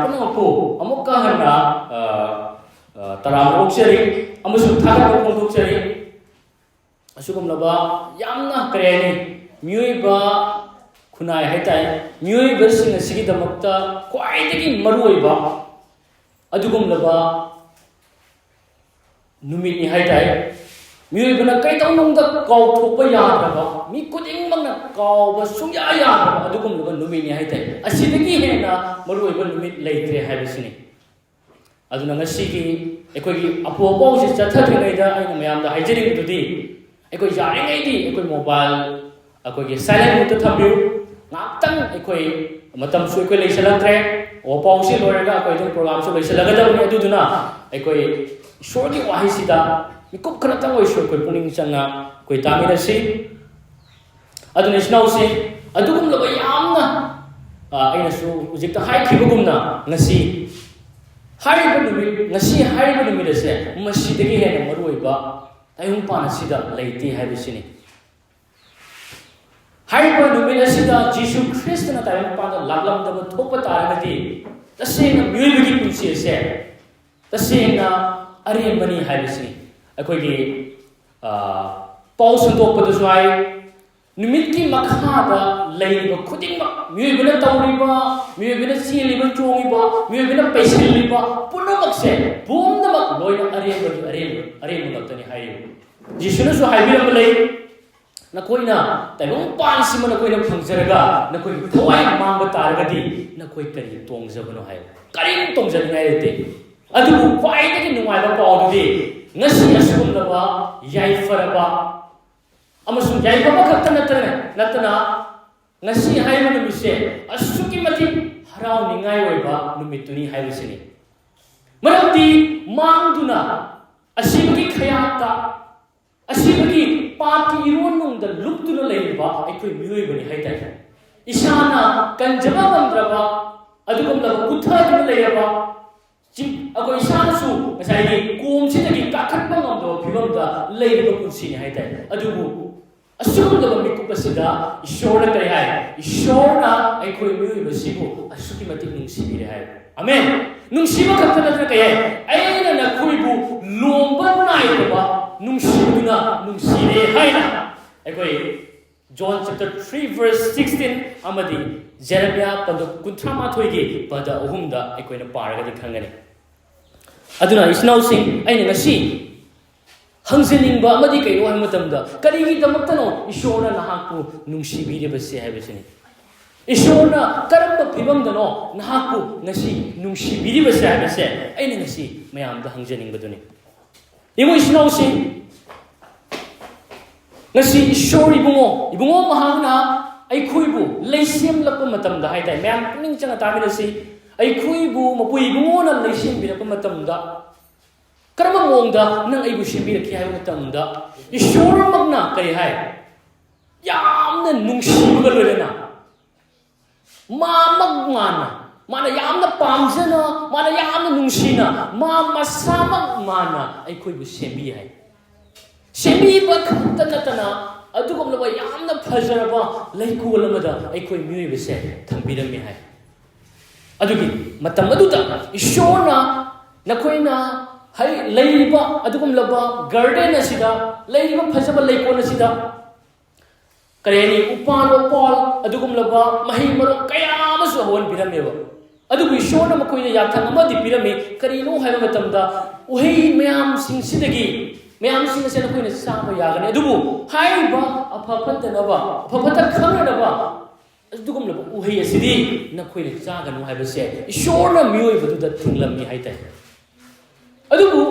ꯄꯨꯝꯅꯃꯛꯄꯨ ꯑꯃꯨꯛꯀ ꯍꯟꯅ ꯇꯔꯥꯝꯅ ꯑꯣꯛꯆꯔꯤ ꯑꯃꯁꯨꯡ ꯊꯥꯒꯠꯄ ꯐꯣꯡꯗꯣꯛꯆꯔꯤ ꯑꯁꯤꯒꯨꯝꯂꯕ ꯌꯥꯝꯅ ꯀꯔꯤ ꯍꯥꯏꯅꯤ ꯃꯤꯑꯣꯏꯕ ꯈꯨꯟꯅꯥꯏ ꯍꯥꯏꯇꯥꯔꯦ ꯃꯤꯑꯣꯏꯕꯁꯤꯡ ꯑꯁꯤꯒꯤꯗꯃꯛꯇ ꯈ꯭ꯋꯥꯏꯗꯒꯤ ꯃꯔꯨꯑꯣꯏꯕ ꯑꯗꯨꯒꯨꯝꯂꯕ ꯅꯨꯃꯤꯠꯅꯤ ꯍꯥꯏꯇꯥꯔꯦ ꯃꯤꯑꯣꯏꯕꯅ ꯀꯩꯗꯧꯅꯨꯡꯗ ꯀꯥꯎꯊꯣꯛꯄ ꯌꯥꯗ꯭ꯔꯕ ꯃꯤ ꯈꯨꯗꯤꯡꯃꯛꯅ ꯀꯥꯎꯕ ꯁꯨꯡꯌꯥ ꯌꯥꯗ꯭ꯔꯕ ꯑꯗꯨꯒꯨꯝꯂꯕ ꯅꯨꯃꯤꯠꯅꯤ ꯍꯥꯏꯇꯥꯔꯦ ꯑꯁꯤꯗꯒꯤ ꯍꯦꯟꯅ ꯃꯔꯨꯑꯣꯏꯕ ꯅꯨꯃꯤꯠ ꯂꯩꯇ꯭ꯔꯦ ꯍꯥꯏꯕꯁꯤꯅꯤ ꯑꯗꯨꯅ ꯉꯁꯤꯒꯤ ꯑꯩꯈꯣꯏꯒꯤ ꯑꯄꯣ ꯑꯄꯧꯁꯤ ꯆꯠꯊꯗ꯭ꯔꯤꯉꯩꯗ ꯑꯩꯅ ꯃꯌꯥꯝꯗ ꯍꯥꯏꯖꯅꯤꯡꯕꯗꯨꯗꯤ ꯑꯩꯈꯣꯏ ꯌꯥꯔꯤꯉꯩꯗꯤ ꯑꯩꯈꯣꯏ ꯃꯣꯕꯥꯏꯜ ꯑꯩꯈꯣꯏꯒꯤ ꯁꯥꯏꯂꯦꯟ ꯃꯨꯠꯇ ꯊꯝꯕꯤꯌꯨ ꯉꯥꯛꯇꯪ ꯑꯩꯈꯣꯏ ꯃꯇꯝꯁꯨ ꯑꯩꯈꯣꯏ ꯂꯩꯁꯤꯜꯂꯛꯇ꯭ꯔꯦ ꯄꯥꯎꯁꯤ ꯂꯣꯏꯔꯒ ꯑꯩꯈꯣꯏ ꯑꯗꯨꯝ ꯄ꯭ꯔꯣꯒ꯭ꯔꯥꯝꯁꯨ ꯂꯣꯏꯁꯤꯜꯂꯒꯗꯕꯅꯤ ꯑꯗꯨꯗꯨꯅ ꯑꯩꯈꯣꯏ ꯏꯁꯣꯔꯒꯤ ꯋꯥꯍꯩꯁꯤꯗ ꯃꯤꯀꯨꯞ ꯈꯔꯇꯪ ꯑꯣꯏꯔꯁꯨ ꯑꯩꯈꯣꯏ ꯄꯨꯛꯅꯤꯡ ꯆꯪꯅ ꯑꯩꯈꯣꯏ ꯇꯥꯃꯤꯟꯅꯁꯤ ꯑꯗꯨꯅ ꯏꯆꯤꯟꯅꯥꯎꯁꯤ ꯑꯗꯨꯒꯨꯝꯂꯕ ꯌꯥꯝꯅ ꯑꯩꯅꯁꯨ ꯍꯧꯖꯤꯛꯇ ꯍꯥꯏꯈꯤꯕꯒꯨꯝꯅ ꯉꯁꯤ ꯍꯥꯏꯔꯤꯕ ꯅꯨꯃꯤꯠ ꯑꯁꯦ ꯃꯁꯤꯗꯒꯤ ꯍꯦꯟꯅ ꯃꯔꯨꯑꯣꯏꯕ ꯇꯥꯏꯕꯪꯄꯥꯟ ꯑꯁꯤꯗ ꯂꯩꯇꯦ ꯍꯥꯏꯕꯁꯤꯅꯤ ꯍꯥꯏꯔꯤꯕ ꯅꯨꯃꯤꯠ ꯑꯁꯤꯗ ꯖꯤꯁꯨ ꯈ꯭ꯔꯤꯁꯇꯅ ꯇꯥꯏꯕꯪꯄꯥꯟꯗ ꯂꯥꯛꯂꯝꯗꯕ ꯊꯣꯛꯄ ꯇꯥꯔꯒꯗꯤ ꯇꯁꯦꯡꯅ ꯃꯤꯑꯣꯏꯕꯒꯤ ꯄꯨꯟꯁꯤ ꯑꯁꯦ ꯇꯁꯦꯡꯅ ꯑꯔꯦꯝꯕꯅꯤ ꯍꯥꯏꯕꯁꯤꯅꯤ ꯑꯩꯈꯣꯏꯒꯤ ꯄꯥꯎ ꯁꯟꯗꯣꯛꯄꯗꯁꯨ ꯍꯥꯏ ꯅꯨꯃꯤꯠꯀꯤ ꯃꯈꯥꯗ ꯂꯩꯔꯤꯕ ꯈꯨꯗꯤꯡꯃꯛ ꯃꯤꯑꯣꯏꯕꯅ ꯇꯧꯔꯤꯕ ꯃꯤꯑꯣꯏꯕꯅ ꯆꯦꯜꯂꯤꯕ ꯆꯣꯡꯉꯤꯕ ꯃꯤꯑꯣꯏꯕꯅ ꯄꯩꯁꯤꯜꯂꯤꯕ ꯄꯨꯝꯅꯃꯛꯁꯦ ꯄꯨꯝꯅꯃꯛ ꯂꯣꯏꯅ ꯑꯔꯦꯝꯕ ꯉꯥꯛꯇꯅꯤ ꯍꯥꯏꯔꯤꯕ ꯖꯤꯁꯨꯅꯁꯨ ꯍꯥꯏꯕꯤꯔꯝꯕ ꯂꯩ ꯅꯈꯣꯏꯅ ꯇꯥꯏꯕꯪꯄꯥꯟꯁꯤꯃ ꯅꯈꯣꯏꯅ ꯐꯪꯖꯔꯒ ꯅꯈꯣꯏꯒꯤ ꯊꯋꯥꯏ ꯃꯥꯡꯕ ꯇꯥꯔꯒꯗꯤ ꯅꯈꯣꯏ ꯀꯔꯤ ꯇꯣꯡꯖꯕꯅꯣ ꯍꯥꯏꯕ ꯀꯔꯤꯝ ꯇꯣꯡꯖꯅꯤꯡꯉꯥꯏ ꯂꯩꯇꯦ ꯑꯗꯨꯕꯨ ꯈ꯭ꯋꯥꯏꯗꯒꯤ ꯅꯨꯡꯉꯥꯏꯕ ꯄꯥꯎꯗꯨꯗꯤ ꯉꯁꯤ ꯑꯁꯤꯒꯨꯝꯂꯕ ꯌꯥꯏꯐꯔꯕ ꯑꯃꯁꯨꯡ ꯌꯥꯏꯐꯕ ꯈꯛꯇ ꯅꯠꯇꯅ ꯉꯁꯤ ꯍꯥꯏꯔꯤꯕ ꯅꯨꯃꯤꯠꯁꯦ ꯑꯁꯨꯛꯀꯤ ꯃꯇꯤꯛ ꯍꯔꯥꯎꯅꯤꯡꯉꯥꯏ ꯑꯣꯏꯕ ꯅꯨꯃꯤꯠꯇꯨꯅꯤ ꯍꯥꯏꯕꯁꯤꯅꯤ ꯃꯔꯝꯗꯤ ꯃꯥꯡꯗꯨꯅ ꯑꯁꯤꯕꯒꯤ ꯈꯌꯥꯠꯇ ꯑꯁꯤꯕꯒꯤ ꯄꯥꯞꯀꯤ ꯏꯔꯣꯟꯅꯨꯡꯗ ꯂꯨꯞꯇꯨꯅ ꯂꯩꯔꯤꯕ ꯑꯩꯈꯣꯏ ꯃꯤꯑꯣꯏꯕꯅꯤ ꯍꯥꯏꯇꯥꯔꯦ ꯏꯁꯥꯅ ꯀꯟꯖꯕ ꯉꯝꯗ꯭ꯔꯕ ꯑꯗꯨꯒꯨꯝꯂꯕ ꯀꯨꯊꯗꯨꯅ ꯂꯩꯔꯕ ꯑꯩꯈꯣꯏ ꯏꯁꯥꯅꯁꯨ ꯉꯁꯥꯏꯒꯤ ꯀꯣꯝꯁꯤꯗꯒꯤ ꯀꯥꯈꯠꯄ ꯉꯝꯗꯕ ꯐꯤꯕꯝꯗ ꯂꯩꯔꯤꯕ ꯄꯨꯟꯁꯤꯅꯤ ꯍꯥꯏꯇꯥꯔꯦ ꯑꯗꯨꯕꯨ ꯑꯁꯤꯒꯨꯝꯂꯕ ꯃꯤꯀꯨꯞ ꯑꯁꯤꯗ ꯏꯁꯣꯔꯅ ꯀꯔꯤ ꯍꯥꯏ ꯏꯁꯣꯔꯅ ꯑꯩꯈꯣꯏ ꯃꯤꯑꯣꯏꯕꯁꯤꯕꯨ ꯑꯁꯨꯛꯀꯤ ꯃꯇꯤꯛ ꯅꯨꯡꯁꯤꯕꯤꯔꯦ ꯍꯥꯏ ꯑꯃꯦꯟ ꯅꯨꯡꯁꯤꯕ ꯈꯛꯇ ꯅꯠꯇꯅ ꯀꯩ ꯍꯥꯏ ꯑꯩꯅ ꯅꯈꯣꯏꯕꯨ ꯂꯣꯝꯕ ꯅꯥꯏꯗꯕ ꯅꯨꯡꯁꯤꯕꯗꯨꯅ ꯅꯨꯡꯁꯤꯔꯦ ꯍꯥꯏꯅ ꯑꯩꯈꯣꯏ John chapter 3 verse 16 amadi Jeremiah pada 38ꯒꯤ pada 3ꯗ ꯑꯩꯈꯣꯏꯅ ꯄꯥꯔꯒꯗꯤ ꯈꯪꯒꯅꯤ ꯑꯗꯨꯅ ꯏꯁꯅꯥꯎꯁꯤꯡ ꯑꯩꯅ ꯉꯁꯤ ꯍꯪꯖꯅꯤꯡꯕ ꯑꯃꯗꯤ ꯀꯩꯅꯣ ꯍꯥꯏꯕ ꯃꯇꯝꯗ ꯀꯔꯤꯒꯤꯗꯃꯛꯇꯅꯣ ꯏꯁꯣꯔꯅ ꯅꯍꯥꯛꯄꯨ ꯅꯨꯡꯁꯤꯕꯤꯔꯤꯕꯁꯦ ꯍꯥꯏꯕꯁꯤꯅꯤ ꯏꯁꯣꯔꯅ ꯀꯔꯝꯕ ꯐꯤꯕꯝꯗꯅꯣ ꯅꯍꯥꯛꯄꯨ ꯉꯁꯤ ꯅꯨꯡꯁꯤꯕꯤꯔꯤꯕꯁꯦ ꯍꯥꯏꯕꯁꯦ ꯑꯩꯅ ꯉꯁꯤ ꯃꯌꯥꯝꯗ ꯍꯪꯖꯅꯤꯡꯕꯗꯨꯅꯤ ꯏꯃꯨꯡ ꯏꯁꯅꯥꯎꯁꯤꯡ ngasi ishor ibungo mahangna aikhuibu leisemlakpa matamda haidai mayam puning changa taminasi aikhuibu mapui ibungo na leisim bilakpa matamda karama mongda nang aibu simbiraki haiba matamda ishor magna kai hai yamna nungsibuga loilena mana yamna pamjana mana yamna nungsina ma masamak mana aikhuibu sembi hai ꯁꯦꯝꯕꯤꯕ ꯈꯛꯇ ꯅꯠꯇꯅ ꯑꯗꯨꯒꯨꯝꯂꯕ ꯌꯥꯝꯅ ꯐꯖꯔꯕ ꯂꯩꯀꯣꯜ ꯑꯃꯗ ꯑꯩꯈꯣꯏ ꯃꯤꯑꯣꯏꯕꯁꯦ ꯊꯝꯕꯤꯔꯝꯃꯤ ꯍꯥꯏ ꯑꯗꯨꯒꯤ ꯃꯇꯝ ꯑꯗꯨꯗ ꯏꯁꯣꯔꯅ ꯅꯈꯣꯏꯅ ꯂꯩꯔꯤꯕ ꯑꯗꯨꯒꯨꯝꯂꯕ ꯒꯥꯔꯗꯦꯟ ꯑꯁꯤꯗ ꯂꯩꯔꯤꯕ ꯐꯖꯕ ꯂꯩꯀꯣꯜ ꯑꯁꯤꯗ ꯀꯔꯤ ꯍꯥꯏꯅꯤ ꯎꯄꯥꯟ ꯋꯥꯄꯥꯜ ꯑꯗꯨꯒꯨꯝꯂꯕ ꯃꯍꯩ ꯃꯔꯣꯡ ꯀꯌꯥ ꯑꯃꯁꯨ ꯍꯧꯍꯟꯕꯤꯔꯝꯃꯦꯕ ꯑꯗꯨꯕꯨ ꯏꯁꯣꯔꯅ ꯃꯈꯣꯏꯗ ꯌꯥꯊꯪ ꯑꯃꯗꯤ ꯄꯤꯔꯝꯃꯤ ꯀꯔꯤꯅꯣ ꯍꯥꯏꯕ ꯃꯇꯝꯗ ꯎꯍꯩ ꯃꯌꯥꯝꯁꯤꯡꯁꯤꯗꯒꯤ ꯃꯌꯥꯝꯁꯤꯡ ꯑꯁꯤ ꯅꯈꯣꯏꯅ ꯆꯥꯕ ꯌꯥꯒꯅꯤ ꯑꯗꯨꯕꯨ ꯍꯥꯏꯔꯤꯕ ꯑꯐ ꯐꯠꯇ ꯈꯪꯅꯅꯕ ꯑꯗꯨꯒꯨꯝꯂꯕ ꯎꯍꯩ ꯑꯁꯤꯗꯤ ꯅꯈꯣꯏꯅ ꯆꯥꯒꯅꯨ ꯍꯥꯏꯕꯁꯦ ꯏꯁꯣꯔꯅ ꯃꯤꯑꯣꯏꯕꯗꯨꯗ ꯊꯤꯡꯂꯝꯃꯤ ꯍꯥꯏꯇꯥꯔꯦ ꯑꯗꯨꯕꯨ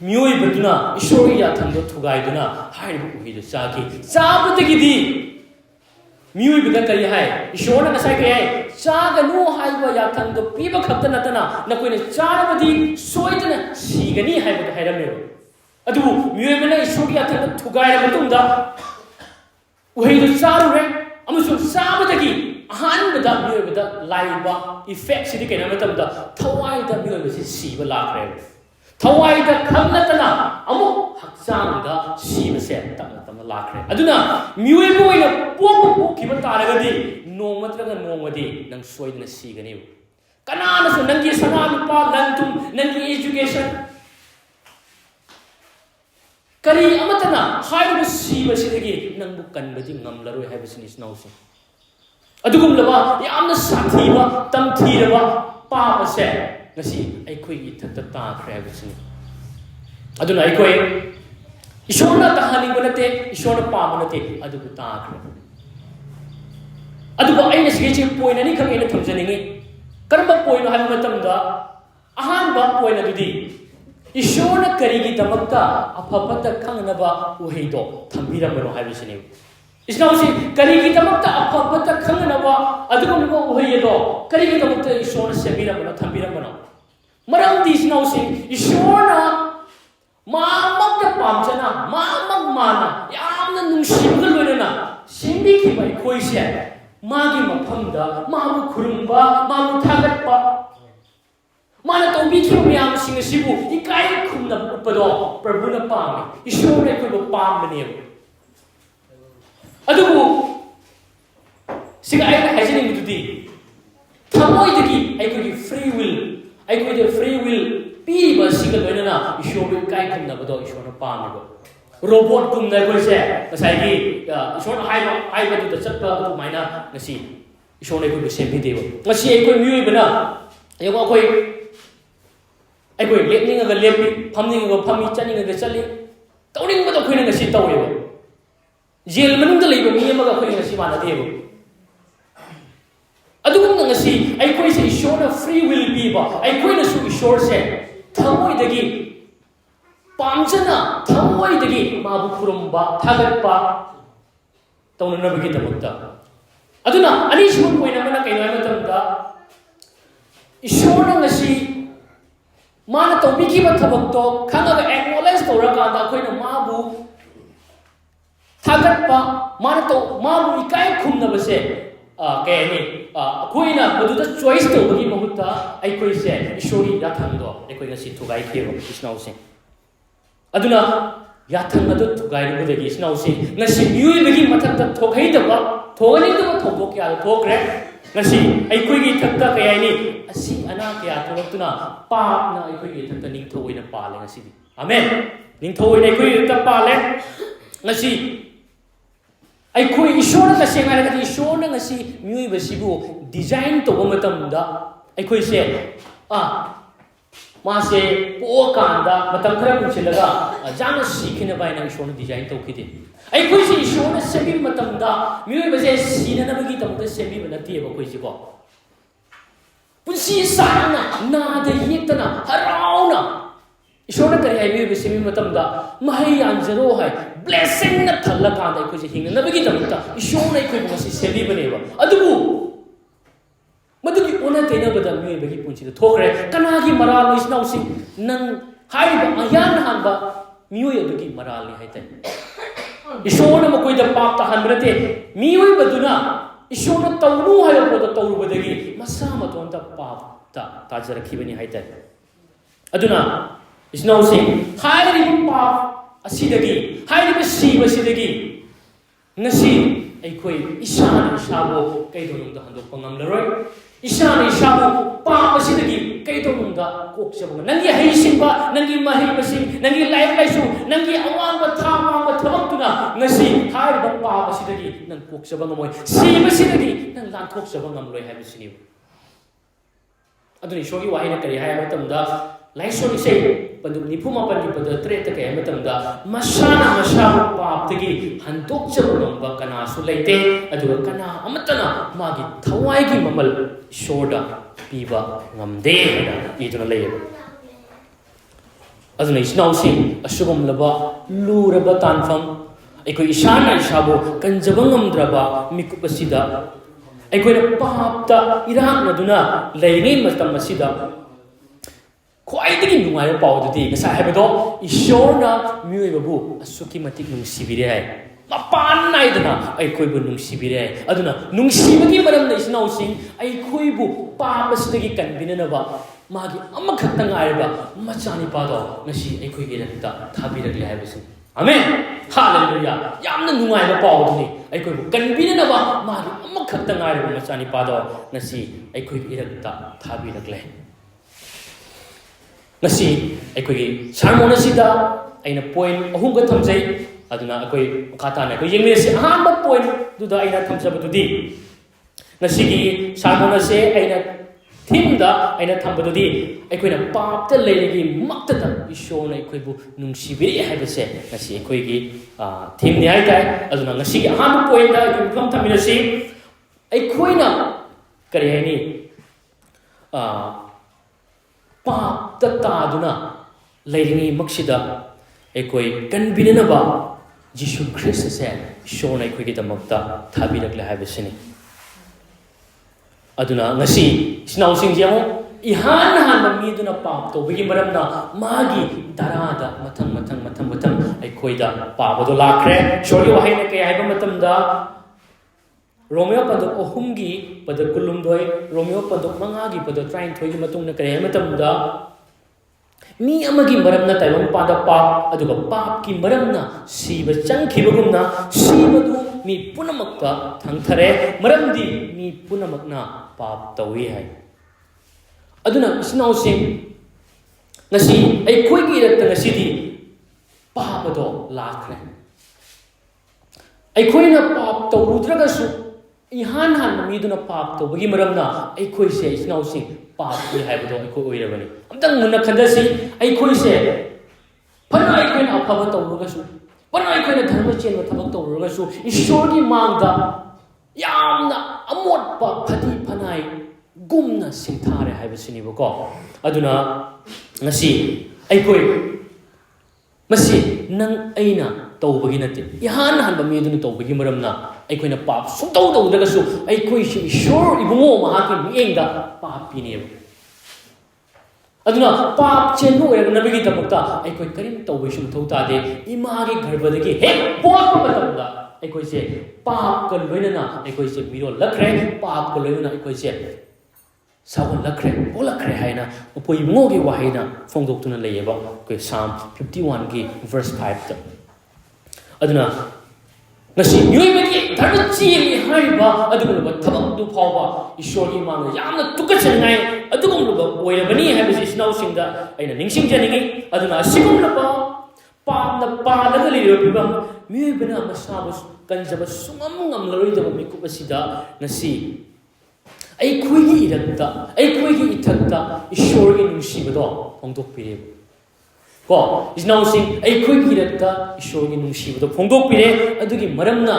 ꯃꯤꯑꯣꯏꯕꯗꯨꯅ ꯏꯁꯣꯔꯒꯤ ꯌꯥꯊꯪꯗꯣ ꯊꯨꯒꯥꯏꯗꯨꯅ ꯍꯥꯏꯔꯤꯕ ꯎꯍꯩꯗꯨ ꯆꯥꯈꯤ ꯆꯥꯕꯗꯒꯤꯗꯤ ꯃꯤꯑꯣꯏꯕꯗ ꯀꯔꯤ ꯍꯥꯏ ꯏꯁꯣꯔꯅ ꯉꯁꯥꯏ ꯀꯔꯤ ꯍꯥꯏ ꯆꯥꯒꯅꯨ ꯍꯥꯏꯕ ꯌꯥꯊꯪꯗꯣ ꯄꯤꯕ ꯈꯛꯇ ꯅꯠꯇꯅ ꯅꯈꯣꯏꯅ ꯆꯥꯔꯕꯗꯤ ꯁꯣꯏꯗꯅ ꯁꯤꯒꯅꯤ ꯍꯥꯏꯕꯗꯣ ꯍꯥꯏꯔꯝꯃꯦꯕ ꯑꯗꯨꯕꯨ ꯃꯤꯑꯣꯏꯕꯅ ꯏꯁꯣꯔꯒꯤ ꯌꯥꯊꯪꯗꯣ ꯊꯨꯒꯥꯏꯔꯕ ꯃꯇꯨꯡꯗ ꯎꯍꯩꯗꯨ ꯆꯥꯔꯨꯔꯦ ꯑꯃꯁꯨꯡ ꯆꯥꯕꯗꯒꯤ ꯑꯍꯥꯟꯕꯗ ꯃꯤꯑꯣꯏꯕꯗ ꯂꯥꯛꯏꯕ ꯏꯐꯦꯛꯁꯤꯗꯤ ꯀꯩꯅꯣ ꯃꯇꯝꯗ ꯊꯋꯥꯏꯗ ꯃꯤꯑꯣꯏꯕꯁꯤ ꯁꯤꯕ ꯂꯥꯛꯈ꯭ꯔꯦꯕ ꯊꯋꯥꯏꯗ ꯈꯛ ꯅꯠꯇꯅ ꯑꯃꯨꯛ ꯍꯛꯆꯥꯡꯗ ꯁꯤꯕꯁꯦ ꯇꯞꯅ ꯇꯞꯅ ꯂꯥꯛꯈ꯭ꯔꯦ ꯑꯗꯨꯅ ꯃꯤꯑꯣꯏꯕ ꯑꯣꯏꯅ ꯄꯣꯛꯈꯤꯕ ꯇꯥꯔꯒꯗꯤ नोंगत्रगा नोंगदी नंग सोयदना सीगनी कनानसु नंगी सना लुपा लंतुम नंगी एजुकेशन करी अमतना हाइबु सीबसिदगी नंगबु कनबदि ngamlaroi haibasini isnausi adugumlaba yamna sathiba tamthiraba paabase ngasi aikoi gi thakta ta khrebasini aduna aikoi ishona tahaningo nate ishona paamnate adugu ta khre adugo aina sige point ani khang ena thamjaningi karma point no haiba matamda ahanba point adudi ishona karigi damakta afapata khangnaba uheido thambiramano haibasini isnausi karigi damakta afapata khangnaba adugumba uheido karigi damakta ishona sebiramano thambiramano maramdi isnausi ishona mamakta pamjana mamak mana yamna nungsibaga loinana simbikiba ikoise magi mafamda mamu khurumba mamu thagatpa mana tawbiki miyam sing asibu ikai khumna upado prabhuna pami ishore ko pamne adubu siga ai hajini mududi thamoi dagi ai ko free will pi ba siga loinana ishore kai khumna bado ishore pami robot kumna ko se kasai gi ishore hai ba du chatpa du maina ngasi ishore ko sembi debo ngasi ai ko miui bana ayo ko ꯑꯩꯈꯣꯏ ꯂꯦꯞꯅꯤꯡꯉꯒ ꯂꯦꯞꯄꯤ ꯐꯝꯅꯤꯡꯉꯒ ꯐꯝꯃꯤ ꯆꯠꯅꯤꯡꯉꯒ ꯆꯠꯂꯤ ꯇꯧꯅꯤꯡꯕꯗꯣ ꯑꯩꯈꯣꯏꯅ ꯉꯁꯤ ꯇꯧꯋꯦꯕ gel ꯃꯅꯨꯡꯗ ꯂꯩꯕ ꯃꯤ ꯑꯃꯒ ꯑꯩꯈꯣꯏ ꯉꯁꯤ ꯃꯥꯟꯅꯗꯦꯕ ꯑꯗꯨꯒꯨꯝꯅ ꯉꯁꯤ ꯑꯩꯈꯣꯏꯁꯦ ꯏꯁꯣꯔꯅ ꯐ꯭ꯔꯤ ꯋꯤꯜ ꯄꯤꯕ ꯑꯩꯈꯣꯏꯅꯁꯨ ꯏꯁꯣꯔꯁꯦ ꯊꯃꯣꯏꯗꯒꯤ ꯄꯥꯝꯖꯅ ꯊꯃꯣꯏꯗꯒꯤ ꯃꯥꯕꯨ ꯈꯨꯔꯨꯝꯕ ꯊꯥꯒꯠꯄ ꯇꯧꯅꯅꯕꯒꯤꯗꯃꯛꯇ ꯑꯗꯨꯅ ꯑꯅꯤꯁꯨꯕ ꯄꯣꯏꯟ ꯑꯃꯅ ꯀꯩꯅꯣ ꯍꯥꯏꯕ ꯃꯇꯝꯗ ꯏꯁꯣꯔꯅ ꯉꯁꯤ माना तौबीकी थबक्तो खंगा एक्नोलेज तौरकांदा अखोइना माबु थागतपा माना तो माबु इकाय खुमनबसे केनी अखोइना मदुदा चॉइस तौबगी महुता अखोइसे ईश्वरी याथंगदो अखोइना सि थुगाई खेबो इस्नाउसे अदुना याथंग अदु थुगाई रुदगी इस्नाउसे ngasi मियुइबगी मथक्ता थोखैदबा थोगनिदबा थोबोक या थोकरे ngasi अखोइगी थक्ता कयाइनी asi ana kaya thorotuna paapna aikoi thakta ningthoina pale ngasi di amen ningthoina aikoi thakta pale ngasi aikoi ishona ka senga ka ishona ngasi myui basibu design to matamda aikoi se ma se po kanda matam khara puchilaga jana sikhina baina ishona design to khide aikoi se ishona sebi matamda myui base sina nabagi tamda sebi banati ba koi se ko पुंसी साना नादे येतना हराउना ईश्वर करी highway बेसेमी मतमदा महै यानजरो है blessing न थल्ला कांदा को जे हिंग नबगी दमता ईश्वर नै को मसी सेबी बनेबा अदुबु मदुगी ओना तेना बदा मी बगी पुंसी थोखरे कनागी मराल इस्नाउसी नंग हाइबा अयान हानबा मियो यदुगी मराल नि हाइते ईश्वर न मकोइ द पाप ता हनरते मियो बदुना ईश्वर तौनु है पोद तौरुबदगी मसा मतोंता पाप ता ताजरखिबनी हाइते अदुना इस्नाउसी हाइरि पाप असिदगी हाइरि सीबसिदगी नसी अखोई ईशान इशाबो कैदोनुंदा हंदोक ngamlaroi ईशान इशाबो पाप असिदगी कैदोनुंदा कोकचबो नंगी हैसिंबा नंगी महिबसिं नंगी लाइफ लाइसु नंगी अवांग थांग थबक्तुना नसी हाइरि पाप असिदगी नंग कोकचबो ngmoi सीबसिदगी नंग लांथोकचबो ngamloi हाइबसिनि अदुनि शोगी वाहिना करी हाय मतमदा लाइसोनी से पंदु निफुमा पंदि पद त्रेत के मतमदा मसाना मसा पापतगी हंतोकचबो ngamba kana su leite aduga kana amatana magi thawai gi mamal shoda piba ngamde na iduna leyeba aduna isnausi asugum laba luraba tanfam eko ishana ishabo kanjabangam mikupasida ꯑꯩꯈꯣꯏꯅ ꯄꯥꯞꯇ ꯏꯔꯥꯛꯅꯗꯨꯅ ꯂꯩꯔꯤꯉꯩ ꯃꯇꯝ ꯑꯁꯤꯗ ꯈ꯭ꯋꯥꯏꯗꯒꯤ ꯅꯨꯡꯉꯥꯏꯕ ꯄꯥꯎꯗꯨꯗꯤ ꯉꯁꯥꯏ ꯍꯥꯏꯕꯗꯣ ꯏꯁꯣꯔꯅ ꯃꯤꯑꯣꯏꯕꯕꯨ ꯑꯁꯨꯛꯀꯤ ꯃꯇꯤꯛ ꯅꯨꯡꯁꯤꯕꯤꯔꯦ ꯍꯥꯏ ꯃꯄꯥꯟ ꯅꯥꯏꯗꯅ ꯑꯩꯈꯣꯏꯕꯨ ꯅꯨꯡꯁꯤꯕꯤꯔꯦ ꯍꯥꯏ ꯑꯗꯨꯅ ꯅꯨꯡꯁꯤꯕꯒꯤ ꯃꯔꯝꯗ ꯏꯆꯤꯟꯅꯥꯎꯁꯤꯡ ꯑꯩꯈꯣꯏꯕꯨ ꯄꯥꯞ ꯑꯁꯤꯗꯒꯤ ꯀꯟꯕꯤꯅꯅꯕ ꯃꯥꯒꯤ ꯑꯃꯈꯛꯇ ꯉꯥꯏꯔꯕ ꯃꯆꯥꯅꯤꯄꯥꯗꯣ ꯉꯁꯤ ꯑꯩꯈꯣꯏꯒꯤꯗꯃꯛꯇ ꯊꯥꯕꯤꯔꯛꯂꯦ ꯍꯥꯏꯕꯁꯤꯅꯤ Amen. Hallelujah. Yamna nungai ba paw ni ai koi bu kanbina na ba ma gi amakhat ta ngai ba machani pa do nasi ai koi irakta thabi rakle nasi ai koi sermon asida aina point ahum ga thamjai aduna koi khata na koi yengme si aham point du da aina thamjaba du di nasi gi sermon ase aina theme da aina thambadu di ai koi na pap ta leigi makta da isho na koi bu nungsi bi hai ba se nasi koi gi theme ni ai tai aduna nasi gi aham point da koi kam thamina si ai koi na kari hai ni pap ta ta duna leigi maksida ai koi kan binana ba Jesus Christ se isho na koi gi da makta thabi rakle hai ba se ni aduna ngasi sinau sing jemo ihan han mi duna pap to bigi maram na magi darada mathang ai khoida pa bodo lakre shori wa haina ke aiba matam da Romeo padu ohumgi padu kulum doi Romeo padu mangagi padu train thoi gi matung na kare matam da mi amagi maram na taibam pada pap aduga pap ki maram na siba changkhibagum na siba du mi punamakka thangthare maram di mi punamakna pap tawi hai aduna isnau sing ngasi ai khoi gi rat ngasi di pap do lakre ai khoi na pap to rudraga su ihan han mi duna pap to bagi maram na ai khoi se isnau sing pap gi hai bodo ai khoi oirabani amtang munna khandasi ai khoi se phana ai khoi na apha to ruga su phana ai khoi na dharma chen wa thabak to ruga su ishwar gi mangda yamna amot pa phadi phanai gumna singthare haibasini bako aduna ngasi ai koi masi nang aina tawbagi nate ihan han ba mi dun tawbagi maramna ai koi na pap su taw taw daga su ai koi shi sure ibungo ma ki mi engda pap pini aduna pap chen no era nabigi tamakta ai koi karim tawbai su thauta de ima gi garbadagi he pop patamda ai koi se pap kan loina na ai koi se miro lakre pap kan loina na ai koi se sawan lakre bolakre haina upoi mogi wahaina fongdok tuna leyeba koi Psalm 51 gi verse 5 ta aduna nasi yoi magi dharma chi mi haiba adugum ba thabak du phawba ishori mang yamna tukachanai adugum ba oirabani haibasi sinau singda aina ningsing janingi aduna sigum la pa laga liyo bibam mi bana masabus kanjaba sungam ngam laroi da mi kubasida nasi ai khoi gi irakta ai khoi gi ithakta ishor gi nungsiba phongdok pire ko isnau sing ai khoi gi irakta ishor gi nungsiba phongdok pire adugi maramna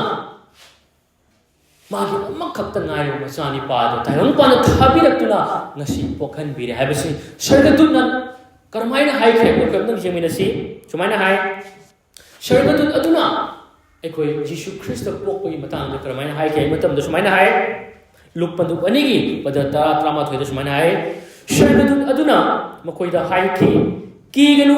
magi amakhatta ngai machani pa do tayong pa na thabirakuna ngasi pokhan bire habasi sargaduna karmaina hai khe ko kamna jemina si sumaina hai sargadun aduna ai khoi Jesus Christ pokko gi matang da karmaina hai khe matam da sumaina hai luk panduk anigi pada tara trama thoida sumana hai shargadun aduna makoida hai ki ganu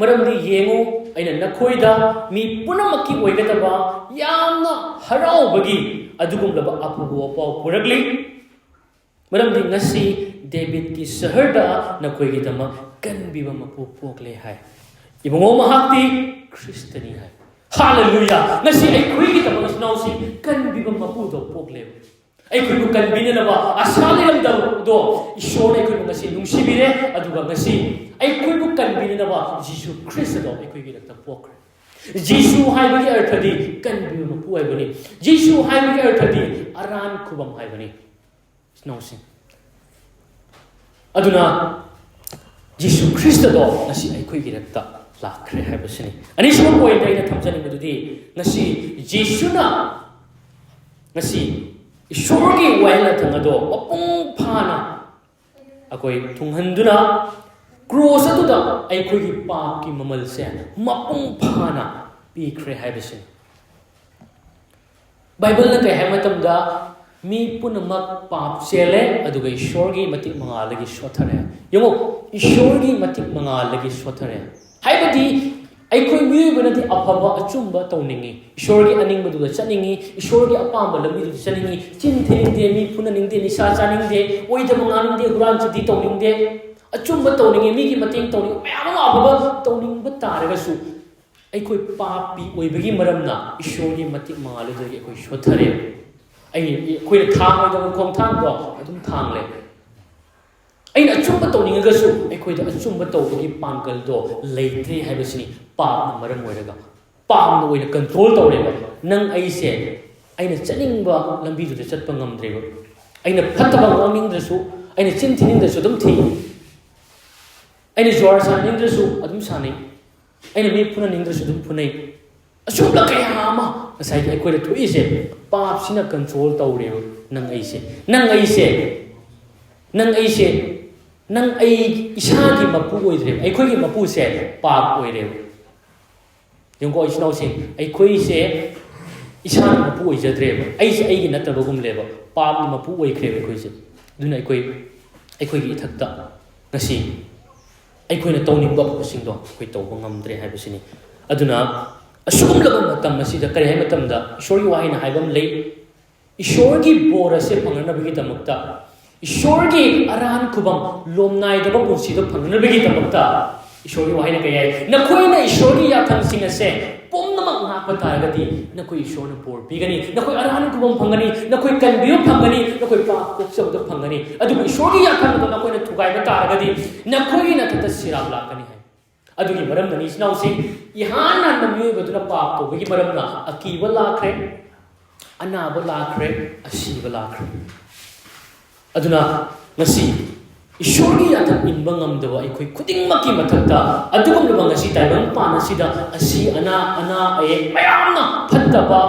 maramdi yengu aina nakhoida mi punamaki oigataba yamna harau bagi adugum laba apugo paw puragli maramdi ngasi David ki saharda nakhoigi dama kanbiba mapu pokle hai ibungo mahakti Christani hai hallelujah ngasi ai khoigi dama snausi kanbiba mapu do pokle ai koi bu kan binana ba asali lam do ishor ai koi bu ngasi nungsibire aduga ngasi ai koi bu kan binana ba Jesus Christ do ai koi gi rakta pokre Jesus hai bagi arthadi kan bi ma puai bani Jesus hai bagi arthadi aran khubam hai bani snowsing aduna Jesus Christ do ngasi ai koi gi rakta lakre hai basini ani shmo point ai na thamjani madudi ngasi Jesus na ngasi ishorgi waila thangado apung phana akoi thunghanduna cross atuda ai khoi gi pap ki mamal se mapung phana pi khre haibase bible na kai hamatam da mi punamak pap sele aduga ishorgi matik manga lagi shothare yemo ishorgi matik manga lagi shothare haibadi ai khoi mi banati afaba achumba tawningi ishorgi aning maduga chaningi ishorgi apamba lambi du chaningi chin thening de mi phuna ning de ni sa chaning de oida manganing de huran chudi tawning de achumba tawningi mi gi mating tawning mayam afaba tawning ba taraga su ꯑꯩꯈꯣꯏ ꯄꯥꯄꯤ ꯑꯣꯏꯕꯒꯤ ꯃꯔꯝꯅ ꯏꯁꯣꯔꯒꯤ ꯃꯇꯤꯛ ꯃꯉꯥꯜꯗꯨꯗꯒꯤ ꯑꯩꯈꯣꯏ ꯁꯣꯊꯔꯦ ꯑꯩꯈꯣꯏꯅ ꯊꯥꯡꯉꯣꯏꯗꯕ ꯈꯣꯡꯊꯥꯡꯗꯣ ꯑꯗꯨꯝ ꯊꯥꯡꯂꯦ ꯑꯩꯅ ꯑꯆꯨꯝꯕ ꯇꯧꯅꯤꯡꯉꯒꯁꯨ ꯑꯩꯈꯣꯏꯗ ꯑꯆꯨꯝꯕ ꯇꯧꯕꯒꯤ ꯄꯥꯡꯒꯜꯗꯣ ꯂꯩꯇ꯭ꯔꯦ ꯍꯥꯏꯕꯁꯤꯅꯤ ꯄꯥꯞꯅ ꯃꯔꯝ ꯑꯣꯏꯔꯒ ꯄꯥꯞꯅ ꯑꯣꯏꯅ ꯀꯟꯇ꯭ꯔꯣꯜ ꯇꯧꯔꯦꯕ ꯅꯪ ꯑꯩꯁꯦ ꯑꯩꯅ ꯆꯠꯅꯤꯡꯕ ꯂꯝꯕꯤꯗꯨꯗ ꯆꯠꯄ ꯉꯝꯗ꯭ꯔꯦꯕ ꯑꯩꯅ ꯐꯠꯇꯕ ꯉꯥꯡꯅꯤꯡꯗ꯭ꯔꯁꯨ ꯑꯩꯅ ꯆꯤꯟ ꯊꯤꯅꯤꯡꯗ꯭ꯔꯁꯨ ꯑꯗꯨꯝ ꯊꯤ ꯑꯩꯅ ꯖ꯭ꯋꯥꯔ ꯁꯥꯟꯅꯅꯤꯡꯗ꯭ꯔꯁꯨ ꯑꯗꯨꯝ ꯁꯥꯟꯅꯩ ꯑꯩꯅ ꯃꯤ ꯐꯨꯅꯅꯤꯡꯗ꯭ꯔꯁꯨ ꯑꯗꯨꯝ ꯐꯨꯅꯩ ꯑꯁꯨꯝꯕ ꯀꯌꯥ ꯑꯃ ꯉꯁꯥꯏꯒꯤ ꯑꯩꯈꯣꯏꯗ ꯊꯣꯛꯏꯁꯦ ꯄꯥꯞꯁꯤꯅ ꯀꯟꯇ꯭ꯔꯣꯜ ꯇꯧꯔꯦꯕ ꯅꯪ ꯑꯩꯁꯦ ꯅꯪ ꯑꯩ ꯏꯁꯥꯒꯤ ꯃꯄꯨ ꯑꯣꯏꯗ꯭ꯔꯦꯕ ꯑꯩꯈꯣꯏꯒꯤ ꯃꯄꯨꯁꯦ ꯄꯥꯞ ꯑꯣꯏꯔꯦꯕ ꯌꯦꯡꯀꯣ ꯏꯆꯤꯟ ꯏꯅꯥꯎꯁꯤꯡ ꯑꯩꯈꯣꯏꯁꯦ ꯏꯁꯥꯅ ꯃꯄꯨ ꯑꯣꯏꯖꯗ꯭ꯔꯦꯕ ꯑꯩꯁꯦ ꯑꯩꯒꯤ ꯅꯠꯇꯕꯒꯨꯝꯂꯦꯕ ꯄꯥꯞꯅ ꯃꯄꯨ ꯑꯣꯏꯈ꯭ꯔꯦꯕ ꯑꯩꯈꯣꯏꯁꯦ ꯑꯗꯨꯅ ꯑꯩꯈꯣꯏꯒꯤ ꯏꯊꯛꯇ ꯉꯁꯤ ꯑꯩꯈꯣꯏꯅ ꯇꯧꯅꯤꯡꯕ ꯑꯐꯕꯁꯤꯡꯗꯣ ꯑꯩꯈꯣꯏ ꯇꯧꯕ ꯉꯝꯗ꯭ꯔꯦ ꯍꯥꯏꯕꯁꯤꯅꯤ ꯑꯗꯨꯅ ꯑꯁꯤꯒꯨꯝꯂꯕ ꯃꯇꯝ ꯑꯁꯤꯗ ꯀꯔꯤ ꯍꯥꯏ ꯃꯇꯝꯗ ꯏꯁꯣꯔꯒꯤ ꯋꯥꯍꯩꯅ ꯍꯥꯏꯕ ꯑꯃ ꯂꯩ ꯏꯁꯣꯔꯒꯤ ꯕꯣꯔ ꯑꯁꯦ ꯐꯪꯅꯅꯕꯒꯤꯗꯃꯛꯇ ꯏꯁꯣꯔꯒꯤ ꯑꯔꯥꯟ ꯈꯨꯕꯝ ꯂꯣꯝꯅꯥꯏꯗꯕ ꯄꯨꯟꯁꯤꯗꯣ ꯐꯪꯅꯅꯕꯒꯤꯗꯃꯛꯇ ꯏꯁꯣꯔꯒꯤ ꯋꯥꯍꯩꯅ ꯀꯩ ꯍꯥꯏ ꯅꯈꯣꯏꯅ ꯏꯁꯣꯔꯒꯤ ꯌꯥꯊꯪꯁꯤꯡ ꯑꯁꯦ ꯄꯨꯝꯅꯃꯛ ꯉꯥꯛꯄ ꯇꯥꯔꯒꯗꯤ ꯅꯈꯣꯏ ꯏꯁꯣꯔꯅ ꯕꯣꯔ ꯄꯤꯒꯅꯤ ꯅꯈꯣꯏ ꯑꯔꯥꯟ ꯈꯨꯕꯝ ꯐꯪꯒꯅꯤ ꯅꯈꯣꯏ ꯀꯟꯕꯤꯕ ꯐꯪꯒꯅꯤ ꯅꯈꯣꯏ ꯄꯥꯞ ꯀꯣꯛꯆꯕꯗ ꯐꯪꯒꯅꯤ ꯑꯗꯨꯕꯨ ꯏꯁꯣꯔꯒꯤ ꯌꯥꯊꯪꯗꯣ ꯅꯈꯣꯏꯅ ꯊꯨꯒꯥꯏꯕ ꯇꯥꯔꯒꯗꯤ ꯅꯈꯣꯏꯒꯤ ꯅꯊꯛꯇ ꯁꯤꯔꯥꯞ ꯂꯥꯛꯀꯅꯤ ꯍꯥꯏ ꯑꯗꯨꯒꯤ ꯃꯔꯝꯅꯅꯤ ꯏꯆꯤꯟꯅꯥꯎꯁꯤꯡ ꯏꯍꯥꯟ ꯍꯥꯟꯅ ꯃꯤꯑꯣꯏꯕꯗꯨꯅ ꯄꯥꯞ ꯇꯧꯕꯒꯤ ꯃꯔꯝꯅ ꯑꯀꯤꯕ ꯂꯥꯛꯈ꯭ꯔꯦ ꯑꯅꯥꯕ ꯂꯥꯛꯈ꯭ꯔꯦ ꯑꯁꯤꯕ ꯂꯥꯛꯈ꯭ꯔꯦ ꯑꯗꯨꯅ ꯉꯁꯤ ꯏꯁꯣꯔꯒꯤ ꯌꯥꯊꯪ ꯏꯟꯕ ꯉꯝꯗꯕ ꯑꯩꯈꯣꯏ ꯈꯨꯗꯤꯡꯃꯛꯀꯤ ꯃꯊꯛꯇ ꯑꯗꯨꯒꯨꯝꯂꯕ ꯉꯁꯤ ꯇꯥꯏꯕꯪꯄꯥꯟ ꯑꯁꯤꯗ ꯑꯅꯥ ꯑꯌꯦꯛ ꯃꯌꯥꯝꯅ ꯐꯠꯇꯕ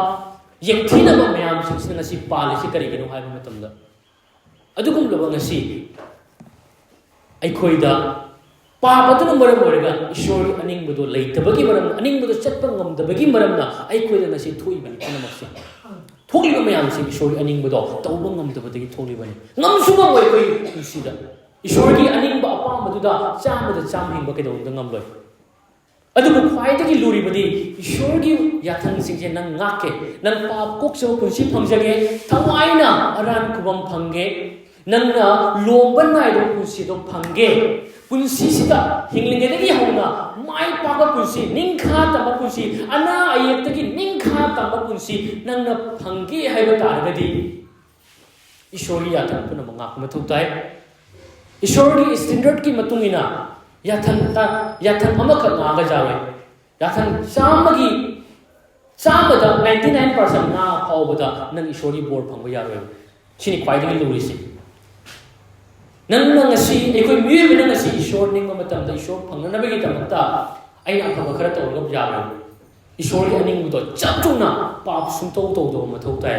ꯌꯦꯡꯊꯤꯅꯕ ꯃꯌꯥꯝꯁꯤꯡꯁꯤꯅ ngasi ꯄꯥꯜꯂꯤꯁꯤ ꯀꯔꯤꯒꯤꯅꯣ ꯍꯥꯏꯕ ꯃꯇꯝꯗ ꯑꯗꯨꯒꯨꯝꯂꯕ ngasi ꯑꯩꯈꯣꯏꯗ ꯄꯥꯞ ꯑꯗꯨꯅ ꯃꯔꯝ ꯑꯣꯏꯔꯒ ꯏꯁꯣꯔꯒꯤ ꯑꯅꯤꯡꯕꯗꯣ ꯂꯩꯇꯕꯒꯤ ꯃꯔꯝꯅ ꯑꯅꯤꯡꯕꯗꯣ ꯆꯠꯄ ꯉꯝꯗꯕꯒꯤ ꯃꯔꯝꯅ ꯑꯩꯈꯣꯏꯗ ngasi ꯊꯣꯛꯏꯕꯅꯤ ꯄꯨꯝꯅꯃꯛꯁꯦ ꯊꯣꯛꯂꯤꯕ ꯃꯌꯥꯝꯁꯤ ꯏꯁꯣꯔꯒꯤ ꯑꯅꯤꯡꯕꯗꯣ ꯇꯧꯕ ꯉꯝꯗꯕꯗꯒꯤ ꯊꯣꯛꯂꯤꯕꯅꯤ ꯉꯝꯁꯨ ꯉꯝꯃꯣꯏ ꯑꯩꯈꯣꯏ ꯄꯨꯟꯁꯤꯗ ꯏꯁꯣꯔꯒꯤ ꯑꯅꯤꯡꯕ ꯑꯄꯥꯝꯕꯗꯨꯗ ꯆꯥꯝꯃꯗ ꯆꯥꯝꯃ ꯍꯤꯡꯕ ꯀꯩꯗꯧꯕꯗ ꯉꯝꯂꯣꯏ ꯑꯗꯨꯕꯨ ꯈ꯭ꯋꯥꯏꯗꯒꯤ ꯂꯨꯔꯤꯕꯗꯤ ꯏꯁꯣꯔꯒꯤ ꯌꯥꯊꯪꯁꯤꯡꯁꯦ ꯅꯪ ꯉꯥꯛꯀꯦ ꯅꯪ ꯄꯥꯞ ꯀꯣꯛꯆꯕ ꯄꯨꯟꯁꯤ ꯐꯪꯖꯒꯦ ꯊꯋꯥꯏꯅ ꯑꯔꯥꯟ ꯈꯨꯕꯝ ꯐꯪꯒꯦ ꯅꯪꯅ ꯂꯣꯝꯕ ꯅꯥꯏꯗꯕ ꯄꯨꯟꯁꯤꯗꯣ ꯐꯪꯒꯦ ꯄꯨꯟꯁꯤꯁꯤꯗ ꯍꯤꯡꯂꯤꯉꯩꯗꯒꯤ ꯍꯧꯅ ꯃꯥꯏ ꯄꯥꯛꯄ ꯄꯨꯟꯁꯤ ꯅꯤꯡꯈꯥ ꯇꯝꯕ ꯄꯨꯟꯁꯤ ꯑꯅꯥ ꯑꯌꯦꯛꯇꯒꯤ ꯅꯤꯡꯈꯥ ꯇꯝꯕ ꯄꯨꯟꯁꯤ ꯅꯪꯅ ꯐꯪꯒꯦ ꯍꯥꯏꯕ ꯇꯥꯔꯒꯗꯤ ꯏꯁꯣꯔꯒꯤ ꯌꯥꯊꯪ ꯄꯨꯝꯅꯃꯛ ꯉꯥꯛꯄ ꯃꯊꯧ ꯇꯥꯏ ꯏꯁꯣꯔꯒꯤ ꯁ꯭ꯇꯦꯟꯗꯔꯗꯀꯤ ꯃꯇꯨꯡ ꯏꯟꯅ ꯌꯥꯊꯪ ꯑꯃꯈꯛ ꯉꯥꯛꯑꯒ ꯌꯥꯔꯣꯏ ꯌꯥꯊꯪ ꯆꯥꯝꯃꯗ 99% ꯉꯥ ꯐꯥꯎꯕꯗ ꯅꯪ ꯏꯁꯣꯔꯒꯤ ꯕꯣꯔ ꯐꯪꯕ ꯌꯥꯔꯣꯏ ꯁꯤꯅꯤ ꯈ꯭ꯋꯥꯏꯗꯒꯤ ꯂꯨꯔꯤꯁꯤ ꯅꯪꯅ ngasi ꯑꯩꯈꯣꯏ ꯃꯤꯑꯣꯏꯕꯅ ngasi ꯏꯁꯣꯔ ꯅꯤꯡꯕ ꯃꯇꯝꯗ ꯏꯁꯣꯔ ꯐꯪꯅꯅꯕꯒꯤꯗꯃꯛꯇ ꯑꯩꯅ ꯑꯐꯕ ꯈꯔ ꯇꯧꯔꯒ ꯌꯥꯔꯣꯏ ꯏꯁꯣꯔꯒꯤ ꯑꯅꯤꯡꯕꯗꯣ ꯆꯞ ꯆꯨꯝꯅ ꯄꯥꯞ ꯁꯨꯡꯇꯧ ꯇꯧꯗꯕ ꯃꯊꯧ ꯇꯥꯏ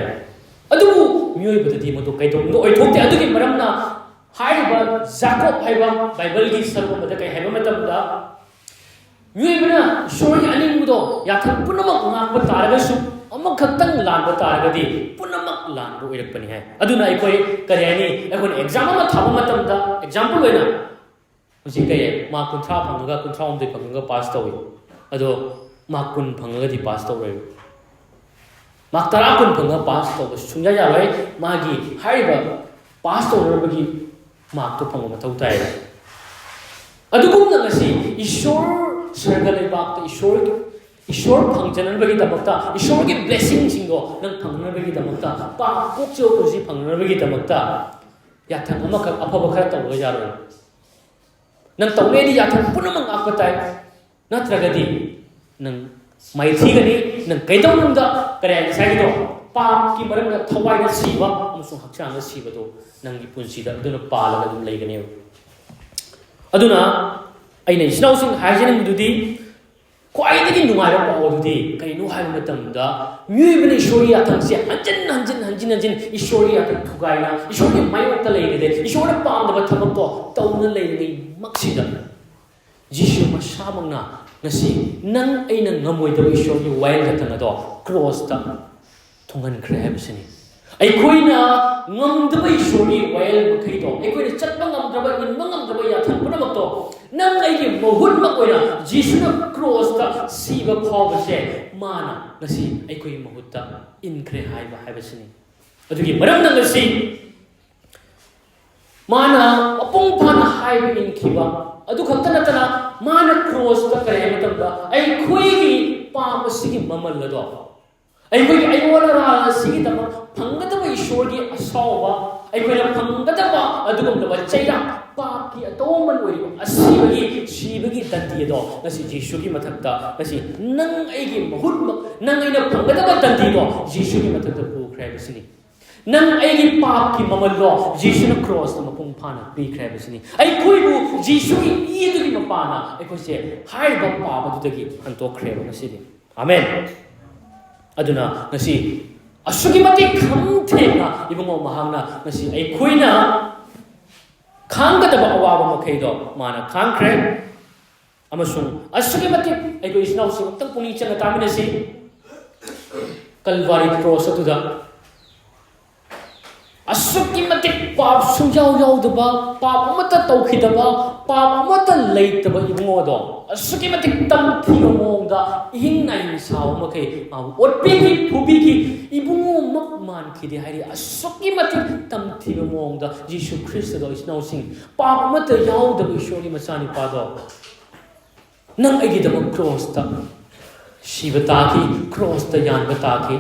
ꯑꯗꯨꯕꯨ ꯃꯤꯑꯣꯏꯕꯗꯗꯤ ꯃꯗꯨ ꯀꯩꯗꯧꯅꯨꯡꯗ ꯑꯣꯏꯊꯣꯛꯇꯦ ꯑꯗꯨꯒꯤ ꯃꯔꯝꯅ ꯍꯥꯏꯔꯤꯕ ꯖꯥꯀꯣꯕ ꯍꯥꯏꯕ ꯕꯥꯏꯕꯜꯒꯤ ꯁꯔꯨꯛ ꯑꯃꯗ ꯀꯩ ꯍꯥꯏꯕ ꯃꯇꯝꯗ ꯃꯤꯑꯣꯏꯕꯅ ꯏꯁꯣꯔꯒꯤ ꯑꯅꯤꯡꯕꯗꯣ ꯌꯥꯊꯪ ꯄꯨꯝꯅꯃꯛ ꯉꯥꯛꯄ ꯇꯥꯔꯒꯁꯨ ꯑꯃꯈꯛꯇꯪ ꯂꯥꯟꯕ ꯇꯥꯔꯒꯗꯤ ꯄꯨꯝꯅꯃꯛ ꯂꯥꯟꯕ ꯑꯣꯏꯔꯛꯄꯅꯤ ꯍꯥꯏ ꯑꯗꯨꯅ ꯑꯩꯈꯣꯏ ꯀꯔꯤ ꯍꯥꯏꯅꯤ ꯑꯩꯈꯣꯏꯅ ꯑꯦꯛꯖꯥꯝ ꯑꯃ ꯊꯥꯕ ꯃꯇꯝꯗ ꯑꯦꯛꯖꯥꯝꯄꯜ ꯑꯣꯏꯅ ꯍꯧꯖꯤꯛ ꯃꯥꯔꯛ 30 ꯐꯪꯉꯒ 39 ꯐꯪꯉꯒ ꯄꯥꯁ ꯇꯧꯏ ꯑꯗꯣ ꯃꯥꯔꯛ 10 ꯐꯪꯉꯒꯗꯤ ꯄꯥꯁ ꯇꯧꯔꯣꯏꯕ ꯃꯥꯔꯛ 10 10 ꯐꯪꯉꯒ ꯄꯥꯁ ꯇꯧꯕ ꯁꯨꯡꯌꯥ ꯌꯥꯔꯣꯏ ꯃꯥꯒꯤ ꯍꯥꯏꯔꯤꯕ ꯄꯥꯁ ꯇꯧꯅꯕꯒꯤ ꯃꯥꯔꯛꯇꯣ ꯐꯪꯕ ꯃꯊꯧ ꯇꯥꯏ ꯑꯗꯨꯒꯨꯝꯅ ngasi ꯏꯁꯣꯔ ꯁꯔꯒ ꯂꯩꯕꯥꯛꯇ ꯏꯁꯣꯔ ꯐꯪꯖꯅꯕꯒꯤꯗꯃꯛꯇ ꯏꯁꯣꯔꯒꯤ ꯕ꯭ꯂꯦꯁꯤꯡꯁꯤꯡꯗꯣ ꯅꯪ ꯐꯪꯅꯕꯒꯤꯗꯃꯛꯇ ꯄꯥꯞ ꯀꯣꯛꯆꯕ ꯄꯨꯟꯁꯤ ꯐꯪꯅꯕꯒꯤꯗꯃꯛꯇ ꯌꯥꯊꯪ ꯑꯃꯈꯛ ꯑꯐꯕ ꯈꯔ ꯇꯧꯔꯒ ꯌꯥꯔꯣꯏ ꯅꯪ ꯇꯧꯒꯦꯗꯤ ꯌꯥꯊꯪ ꯄꯨꯝꯅꯃꯛ ꯉꯥꯛꯄ ꯇꯥꯏ ꯅꯠꯇ꯭ꯔꯒꯗꯤ ꯅꯪ ꯃꯥꯏꯊꯤꯒꯅꯤ ꯅꯪ ꯀꯩꯗꯧꯅꯨꯡꯗ ꯀꯔꯤ ꯍꯥꯏ ꯉꯁꯥꯏꯒꯤꯗꯣ ꯄꯥꯞꯀꯤ ꯃꯔꯝꯗ ꯊꯋꯥꯏꯗ ꯁꯤꯕ ꯑꯃꯁꯨꯡ ꯍꯛꯆꯥꯡꯗ ꯁꯤꯕꯗꯣ ꯅꯪꯒꯤ ꯄꯨꯟꯁꯤꯗ ꯑꯗꯨꯅ ꯄꯥꯜꯂꯒ ꯑꯗꯨꯝ ꯂꯩꯒꯅꯦꯕ ꯑꯗꯨꯅ ꯑꯩꯅ ꯏꯆꯤꯟꯅꯥꯎꯁꯤꯡ ꯍꯥꯏꯖꯅꯤꯡꯕꯗꯨꯗꯤ ꯈ꯭ꯋꯥꯏꯗꯒꯤ ꯅꯨꯡꯉꯥꯏꯕ ꯄꯥꯎ ꯑꯗꯨꯗꯤ ꯀꯔꯤꯅꯣ ꯍꯥꯏꯕ ꯃꯇꯝꯗ ꯃꯤꯑꯣꯏꯕꯅ ꯏꯁꯣꯔꯒꯤ ꯌꯥꯊꯪꯁꯦ ꯍꯟꯖꯤꯟ ꯏꯁꯣꯔꯒꯤ ꯌꯥꯊꯪ ꯊꯨꯒꯥꯏꯅ ꯏꯁꯣꯔꯒꯤ ꯃꯥꯌꯣꯛꯇ ꯂꯩꯔꯤꯉꯩ ꯏꯁꯣꯔꯅ ꯄꯥꯝꯗꯕ ꯊꯕꯛꯇꯣ ꯇꯧꯅ ꯂꯩꯔꯤꯉꯩ ꯃꯛꯁꯤꯗ ꯖꯤꯁꯨ ꯃꯁꯥꯃꯛꯅ ngasi ꯅꯪ ꯑꯩꯅ ꯉꯝꯃꯣꯏꯗꯕ ꯏꯁꯣꯔꯒꯤ ꯋꯥꯌꯦꯜ ꯌꯥꯊꯪ ꯑꯗꯣ ꯀ꯭ꯔꯣꯁꯇ ꯊꯨꯡꯍꯟꯈ꯭ꯔꯦ ꯍꯥꯏꯕꯁꯤꯅꯤ ꯑꯩꯈꯣꯏꯅ ꯉꯝꯗꯕ ꯏꯁꯣꯔꯒꯤ ꯋꯥꯌꯦꯜ ꯃꯈꯩꯗꯣ ꯑꯩꯈꯣꯏꯅ ꯆꯠꯄ ꯉꯝꯗ꯭ꯔꯕ ꯏꯟꯕ ꯉꯝꯗ꯭ꯔꯕ ꯌꯥꯊꯪ ꯄꯨꯝꯅꯃꯛꯇꯣ ꯅꯪ ꯑꯩꯒꯤ ꯃꯍꯨꯠꯃꯛ ꯑꯣꯏꯅ ꯖꯤꯁꯨꯅ ꯀ꯭ꯔꯣꯁꯇ ꯁꯤꯕ ꯐꯥꯎꯕꯁꯦ ꯃꯥꯅ ngasi ꯑꯩꯈꯣꯏꯒꯤ ꯃꯍꯨꯠꯇ ꯏꯟꯈ꯭ꯔꯦ ꯍꯥꯏꯕꯁꯤꯅꯤ ꯑꯗꯨꯒꯤ ꯃꯔꯝꯅ ngasi ꯃꯥꯅ ꯃꯄꯨꯡ ꯐꯥꯅ ꯍꯥꯏꯕ ꯏꯟꯈꯤꯕ adu khakta natana mana cross ta kare matamda ai khoi gi pam sigi mamal lado ai khoi ai wala ra sigi ta phangada ba ishwar gi asawa ai khoi na phangada ba adu gum da chaira pap ki atoman oi asibagi tanti do ngasi Jesu gi mathakta ngasi nang ai gi mahut nang ai na phangada ba tanti do Jesu gi mathakta pu khrai bisini nang ai gi pap ki mamal lo Jesu na cross na mapung phana pi khrai bisini ai khoi bu Jesu gi I du gi mapana ai khoi se hai ba pa ba du gi anto khrai ba ngasi ni amen aduna ngasi asugi mati kham thena ibungo mahangna ngasi ai khoi na khanggadaba awaba makhaido mana khangkhre amasung asugi mati aigo isnau sing tang puni changa tamina si Calvary cross atuda asugi mati pap sungjau yau daba pap amata taukhidaba pap amata leitaba ibungo do asugi mati tam thiga mongda ihing nai saw makai otpi gi phubi gi ibungo mak man khidi hari asugi mati tam thiga mongda Jesus Christ do isnau sing pap amata yau daba ishori masani pa do nang agi daba cross ta shibata ki cross ta yan bata ki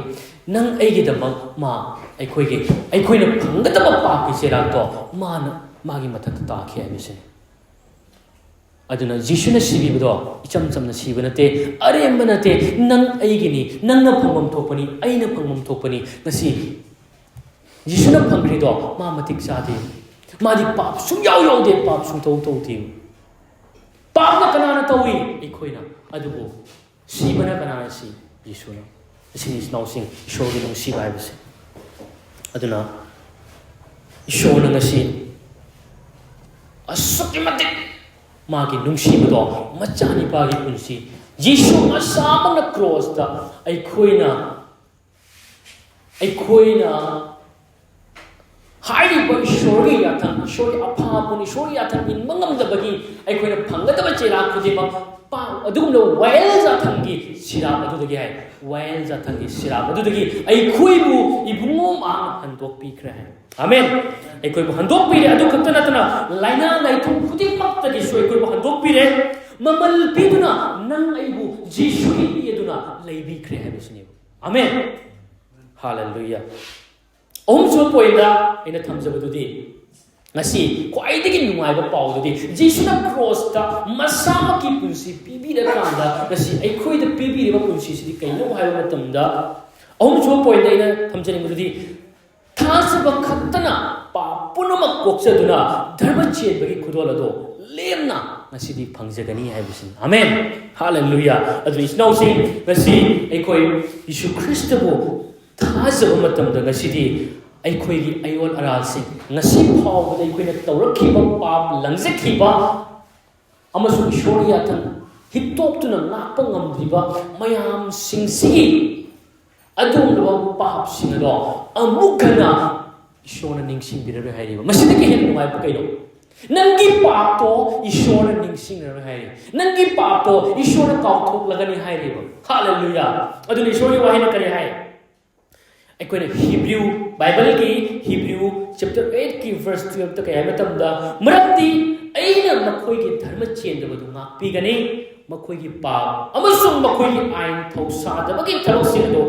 nang agi daba ma ai khoi na phanggadaba pa ki sera to man magi mathak ta ki ai aduna Jesu na sibi do icham cham na sibi na te are mana te nang ai gini nang na phangmam thopani ai na phangmam thopani ngasi Jesu na phangri do ma matik sa de ma di pap sung yaw yaw de pap sung to ti pap na kana na tawi ai khoi na adugo sibi na kana na si Jesu na si is now sing show de nong si bible se aduna show na ngasi asuk matik magi nungsiba machani pagi punsi Jesu asama na cross ta ai khoina hari ba shori yathan shori apha puni shori yathan in mangam da bagi ai khoina phangada ba chera khuje ma pa adum lo wail za thangi sira adu dagi hai wail za thangi sira adu dagi ai khoibu ibungo ma handok pi khra hai amen ai khoi bu handok pi re adu khakta natana laina lai thum khudi mak ta gi soi khoi bu handok pi re mamal pi duna nang ai bu Jesu hi pi duna lai bi khre hai bisni amen hallelujah om so poida ina thamjabadu di ngasi khwaidagi nungai ba pawdudi Jesu na cross ta masama ki punsi pibi da kanda ngasi ai khoi da pibi ba punsi si kaino hai ba tamda om so poida ina thamjani mududi thasba khattana pa punama kokchaduna dharma chenbagi khudolado lemna ngasi di phangjagani hai bisin amen hallelujah adu is now saying ngasi ai khoi Jesu Christ bo thasba matamda ngasi di ai khoi gi ayol aralsi ngasi phawba dai khoina tawrakhiba pap langjekhiba amasu shoriya tan hitoptuna ngakpa ngamdriba mayam singsi adum lo pap singado amugana ishona ningsing birare hairiba masidagi hen mai pa kaino nangi pap to ishona ningsing ra hairi nangi pap to ishona kawthok lagani hairiba hallelujah aduni shori wahina kare hai aikoina Hebrew Bible ki Hebrew chapter 8 ki verse 12 ta kaya matamda marati aina makhoi ki dharma chendaba du ngak pigani makhoi ki pa amasung makhoi ki ain thausa da bagi thalosing do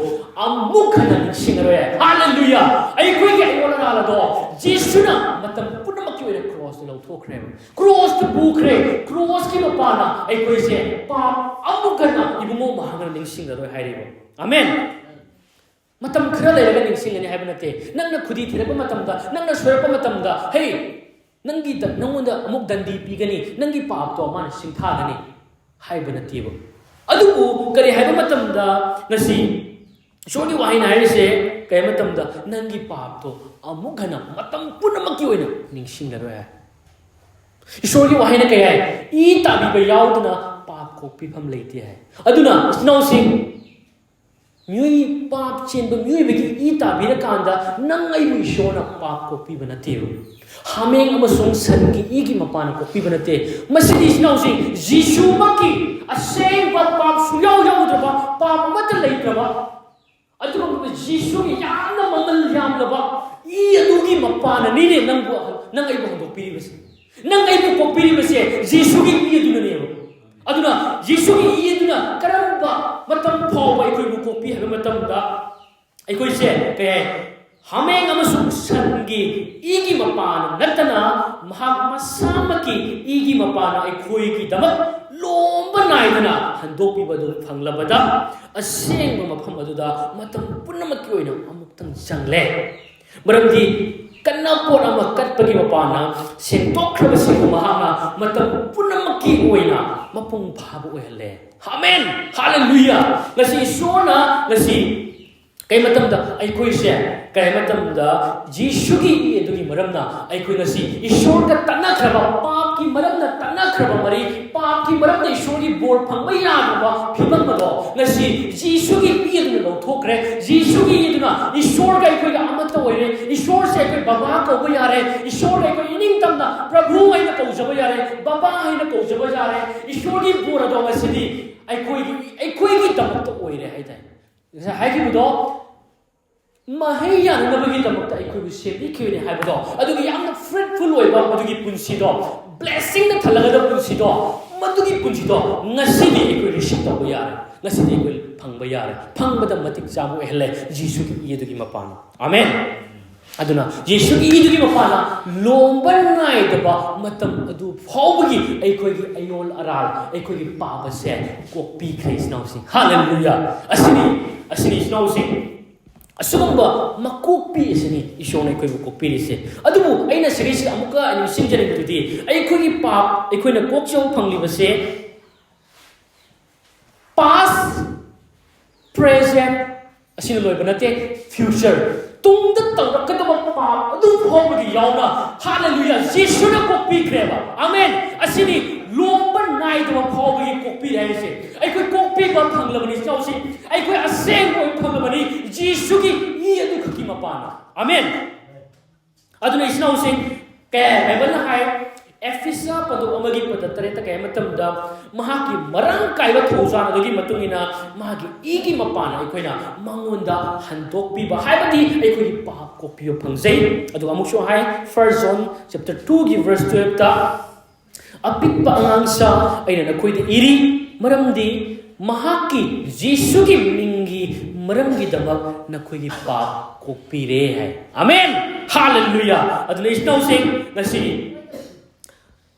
amukhana singare hallelujah aikoi ki ayona ala do Jesu na matam punama ki oina cross lo thokre cross to bukre cross ki mapana aikoi se pa amukhana ibungo mahangana ningsing ro hairibo amen matam khara layraga ningsingani haibana te nangna khudi thiraba matamda nangna swerapa matamda hey nangi da nangonda amuk dandi pigani nangi paap to man singthagani haibana tibo adubu kari haiba matamda ngasi shoni wahina haise kay matamda nangi paap to amuk hana matam punamaki oina ningsingaro ya ishori wahina kay hai I tabi ba yaudna paap ko pifam leiti hai aduna snow sing Mui pap chen ba mui bagi ita bira kanda nangai mui shona pap ko pi banate hameng amasung san ki igi mapana ko pi banate masidi snow sing Jesu maki aseng ba pap suyaw yaw ba pap mata lai ba atu ko Jesu ki yana mamal yam ba I adu gi mapana ni ne nangai ba ko pi bas nang ay mo kopiri base Jesu gi i aduna ne aduna Jesu gi i aduna karamba matam phaw ba ikoi mo kopi ha matam da ikoi se kay hameng amasung sangi igi mapana natana mahak masamaki igi mapana ikoi gi damat lomba naidana handopi badu phanglabada aseng mafam aduda matam punamak ki oina amuktang jangle maramdi kanna pot ama katpagi mapana sengtok khraba sing mahana matam punamak ki oina mapung phabu oile amen hallelujah ngasi sona ngasi kay matam da ay koi se kay matam da Jesu gi edu gi maram na ay koi ngasi ishor ka tanna khraba pap ki maram na tanna khraba mari pap ki maram na ishor gi bor phang mai na ba phibang ma do ngasi Jesu gi edu lo thokre Jesu gi edu na ishor ga koi ga amat to oire ishor se koi baba ko ba yare ishor ga koi ining tam na prabhu ai na ko jaba yare baba ai na ko jaba yare ishor gi bor do ngasi di ay koi gi tam to oire hai dai hai gi do mahai yan na bagi tamok ta ikoi sebi kyuni hai do adugi yamna fruitful oiba adugi punsi do blessing na thalaga do punsi do madugi punsi do ngasi di ikoi receive to yare ngasi di ikoi phang ba yare phang ba da matik jabu hele Jesu ki yedugi mapan amen aduna Jesu ki yedugi mapana lomban nai da ba matam adu phawgi ikoi gi ayol aral ikoi gi pa ba se kokpi khais now sing hallelujah asini now sing asugamba makupi isini ishona ikoi makupi ise adubu aina series amuka ani sinjare gududi aikoi gi pap aikoi na kokchau phangli base past present asina loi banate future tungda tawrakadaba pap adu phobagi yauna hallelujah Jesu na kopi kreba amen asini lomba nai do phobagi kopi raise aikoi kopi ba phanglabani chausi aikoi aseng oi phanglabani Jesu gi i adu khaki mapana amen aduna isna using ke bible hai Ephesa padu amagi padatare ta ke matam da mahaki marang kaiba thozan adugi matungina mahagi igi mapana ikoina mangonda handok pi ba haibadi aikoi pap kopi phangjai adu amusho hai 1 John chapter 2 gi verse 12 ta apikpa angangsa aina nakoi de iri maramdi mahaki Jesu gi mingi maramgi damak nakoi gi pap kopi re hai amen hallelujah aduna isna using ngasi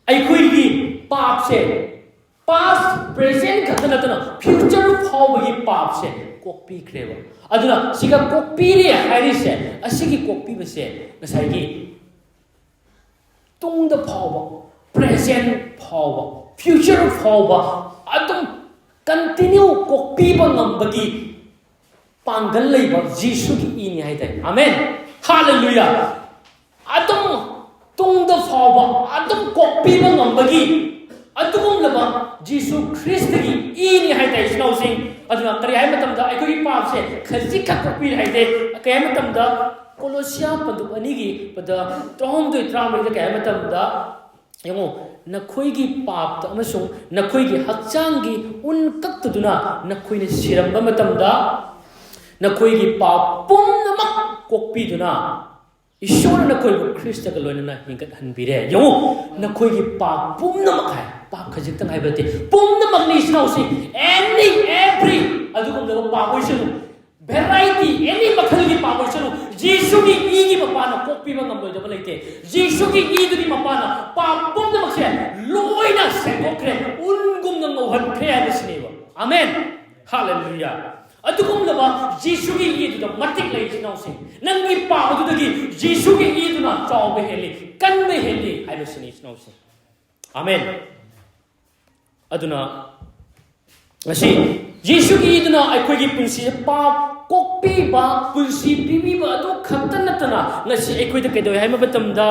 aikoi gi pap se past present khatanatana future phawgi pap se kopi kreba aduna siga kopi re hairi se asigi kopi base ngasai gi tungda phawba present phawba future phawba adum continue kopi ba ngambagi pangal leiba Jesu gi ini haidai amen hallelujah adum tungda phawba adum kopi ba ngambagi adugum laba Jesu Christ gi ini haidai snow sing aduna kari hai matam da aikoi pap se khaji kha kopi haidai kay matam da Colosia pandu ani gi pada trom doi tram da kay matam da yango nakhoi gi pap ta amasung nakhoi gi hakchang gi un kak tuduna nakhoi ne siram ba matam da nakhoi gi pap pum namak kokpi duna Ishwar nakhoi bu Krista ka loina na hingat hanbire yango nakhoi gi pap pum namak hai pap khajik tang hai bate pum namak ni snau si any every adugum da pap oisu variety any makhal gi pap oisu Jesu gi igi mapana kopi ba ngam da balai te Jesu gi igi di mapana pap pum namak se loina se kokre ungum ngam han kre abisne ba amen hallelujah adugum laba Jesu gi igi da matik lai snau si nangi pa adudagi Jesu gi igi na chawbe heli kanme heli abisne snau si amen aduna ngasi Jesu gi igi na aikoi gi punsi pa kokpi ba punsi bibi ba adu khatan natana ngasi aikoi da kedoi hai mabatam da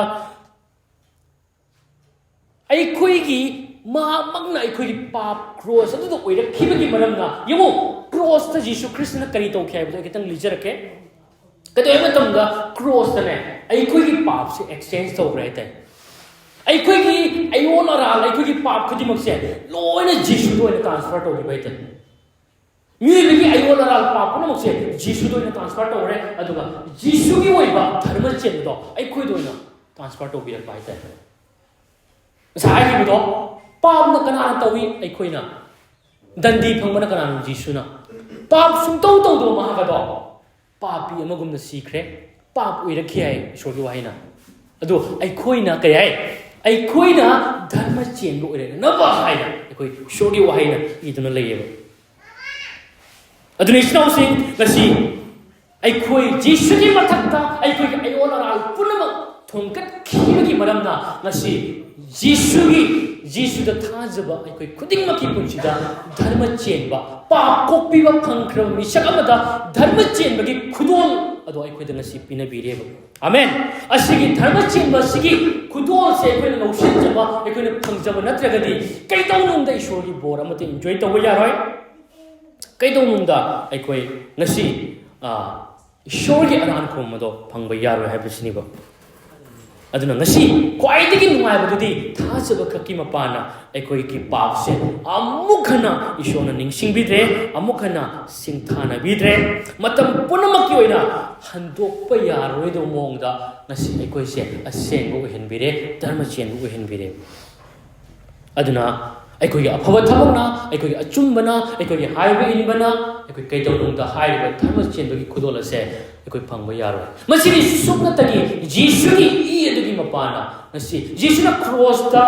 aikoi gi ma magna aikoi gi pap cross adu do oira khibagi maramna yemo cross ta Jesu Christ na kari to khai ba kitang lijar ke kedoi matam da cross ta ne aikoi gi pap se exchange to right hai aikoi gi ayona ra aikoi gi pap khudi mak se loina Jesu do ne transfer to bai ta Mui ayol aral papa na mukse Jesu do na transfer to re aduga Jesu gi oi ba dharma chen do ai khoi do na transfer to birak bai ta ꯉꯁꯥꯏꯒꯤꯕꯗꯣ ꯄꯥꯞꯅ ꯀꯅꯥꯅ ꯇꯧꯏ ꯑꯩꯈꯣꯏꯅ ꯗꯟꯗꯤ ꯐꯪꯕꯅ ꯀꯅꯥꯅꯣ ꯖꯤꯁꯨꯅ ꯄꯥꯞ ꯁꯨꯡꯇꯧ ꯇꯧꯗꯕ ꯃꯍꯥꯛ ꯑꯗꯣ ꯄꯥꯄꯤ ꯑꯃꯒꯨꯝꯅ ꯁꯤꯈ꯭ꯔꯦ ꯄꯥꯞ ꯑꯣꯏꯔꯛꯈꯤ ꯍꯥꯏ ꯏꯁꯣꯔꯒꯤ ꯋꯥꯍꯩꯅ ꯑꯗꯣ ꯑꯩꯈꯣꯏꯅ ꯀꯩ ꯍꯥꯏ ꯑꯩꯈꯣꯏꯅ ꯙꯔꯃ ꯆꯦꯟꯕ ꯑꯣꯏꯔꯛꯅꯕ ꯍꯥꯏꯅ ꯑꯩꯈꯣꯏ ꯏꯁꯣꯔꯒꯤ ꯋꯥꯍꯩꯅ ꯏꯗꯨꯅ ꯂꯩꯌꯦꯕ ꯑꯗꯨꯅ ꯏꯆꯤꯟꯅꯥꯎꯁꯤꯡ ꯉꯁꯤ ꯑꯩꯈꯣꯏ ꯖꯤꯁꯨꯒꯤ ꯃꯊꯛꯇ ꯑꯩꯈꯣꯏꯒꯤ ꯑꯌꯣꯟ ꯑꯔꯥꯜ ꯄꯨꯝꯅꯃꯛ ꯊꯣꯡꯒꯠꯈꯤꯕꯒꯤ ꯃꯔꯝꯅ ꯉꯁꯤ ꯖꯤꯁꯨꯗ ꯊꯥꯖꯕ ꯑꯩꯈꯣꯏ ꯈꯨꯗꯤꯡꯃꯛꯀꯤ ꯄꯨꯟꯁꯤꯗ ꯙꯔꯃ ꯆꯦꯟꯕ ꯄꯥꯞ ꯀꯣꯛꯄꯤꯕ ꯐꯪꯈ꯭ꯔꯕ ꯃꯤꯁꯛ ꯑꯃꯗ ꯙꯔꯃ ꯆꯦꯟꯕꯒꯤ ꯈꯨꯗꯣꯜ ꯑꯗꯣ ꯑꯩꯈꯣꯏꯗ ꯉꯁꯤ ꯄꯤꯅꯕꯤꯔꯦꯕ ꯑꯃꯦꯟ ꯑꯁꯤꯒꯤ ꯙꯔꯃ ꯆꯦꯟꯕ ꯑꯁꯤꯒꯤ ꯈꯨꯗꯣꯜꯁꯦ ꯑꯩꯈꯣꯏꯅ ꯂꯧꯁꯤꯟꯖꯕ ꯑꯩꯈꯣꯏꯅ ꯐꯪꯖꯕ ꯅꯠꯇ꯭ꯔꯒꯗꯤ ꯀꯩꯗꯧꯅꯨꯡꯗ ꯏꯁꯣꯔꯒꯤ ꯕꯣꯔ ꯑꯃꯠꯇ ꯏꯟꯖꯣꯏ ꯇꯧꯕ ꯌꯥꯔꯣꯏ ꯀꯩꯗꯧꯅꯨꯡꯗ ꯑꯩꯈꯣꯏ ꯉꯁꯤ ꯏꯁꯣꯔꯒꯤ ꯑꯔꯥꯟꯐꯝ ꯑꯗꯣ ꯐꯪꯕ ꯌꯥꯔꯣꯏ ꯍꯥꯏꯕꯁꯤꯅꯤꯕ ꯑꯗꯨꯅ ꯉꯁꯤ ꯈ꯭ꯋꯥꯏꯗꯒꯤ ꯅꯨꯡꯉꯥꯏꯕꯗꯨꯗꯤ ꯊꯥꯖꯕ ꯈꯛꯀꯤ ꯃꯄꯥꯟꯅ ꯑꯩꯈꯣꯏꯒꯤ ꯄꯥꯞꯁꯦ ꯑꯃꯨꯛ hana ꯏꯁꯣꯔꯅ ꯅꯤꯡꯁꯤꯡꯕꯤꯗ꯭ꯔꯦ ꯑꯃꯨꯛ hana ꯁꯤꯡꯊꯥꯅꯕꯤꯗ꯭ꯔꯦ ꯃꯇꯝ ꯄꯨꯝꯅꯃꯛꯀꯤ ꯑꯣꯏꯅ ꯍꯟꯗꯣꯛꯄ ꯌꯥꯔꯣꯏꯗꯕ ꯃꯑꯣꯡꯗ ꯉꯁꯤ ꯑꯩꯈꯣꯏꯁꯦ ꯑꯁꯦꯡꯕ ꯑꯣꯏꯍꯟꯕꯤꯔꯦ ꯙꯔꯃ ꯆꯦꯟꯕ ꯑꯣꯏꯍꯟꯕꯤꯔꯦ ꯑꯗꯨꯅ ꯑꯩꯈꯣꯏꯒꯤ ꯑꯐꯕ ꯊꯕꯛꯅ ꯑꯩꯈꯣꯏꯒꯤ ꯑꯆꯨꯝꯕꯅ ꯑꯩꯈꯣꯏꯒꯤ ꯍꯥꯏꯕ ꯏꯟꯕꯅ ꯑꯩꯈꯣꯏ ꯀꯩꯗꯧꯅꯨꯡꯗ ꯍꯥꯏꯔꯤꯕ ꯙꯔꯃ ꯆꯦꯟꯕꯒꯤ ꯈꯨꯗꯣꯜ ꯑꯁꯦ ꯑꯩꯈꯣꯏ ꯐꯪꯕ ꯌꯥꯔꯣꯏ ꯃꯁꯤꯗꯤ ꯁꯨꯞꯅꯇꯒꯤ ꯖꯤꯁꯨꯒꯤ ꯏ ꯑꯗꯨꯒꯤ ꯃꯄꯥꯟꯅ ꯉꯁꯤ ꯖꯤꯁꯨꯅ ꯀ꯭ꯔꯣꯁꯇ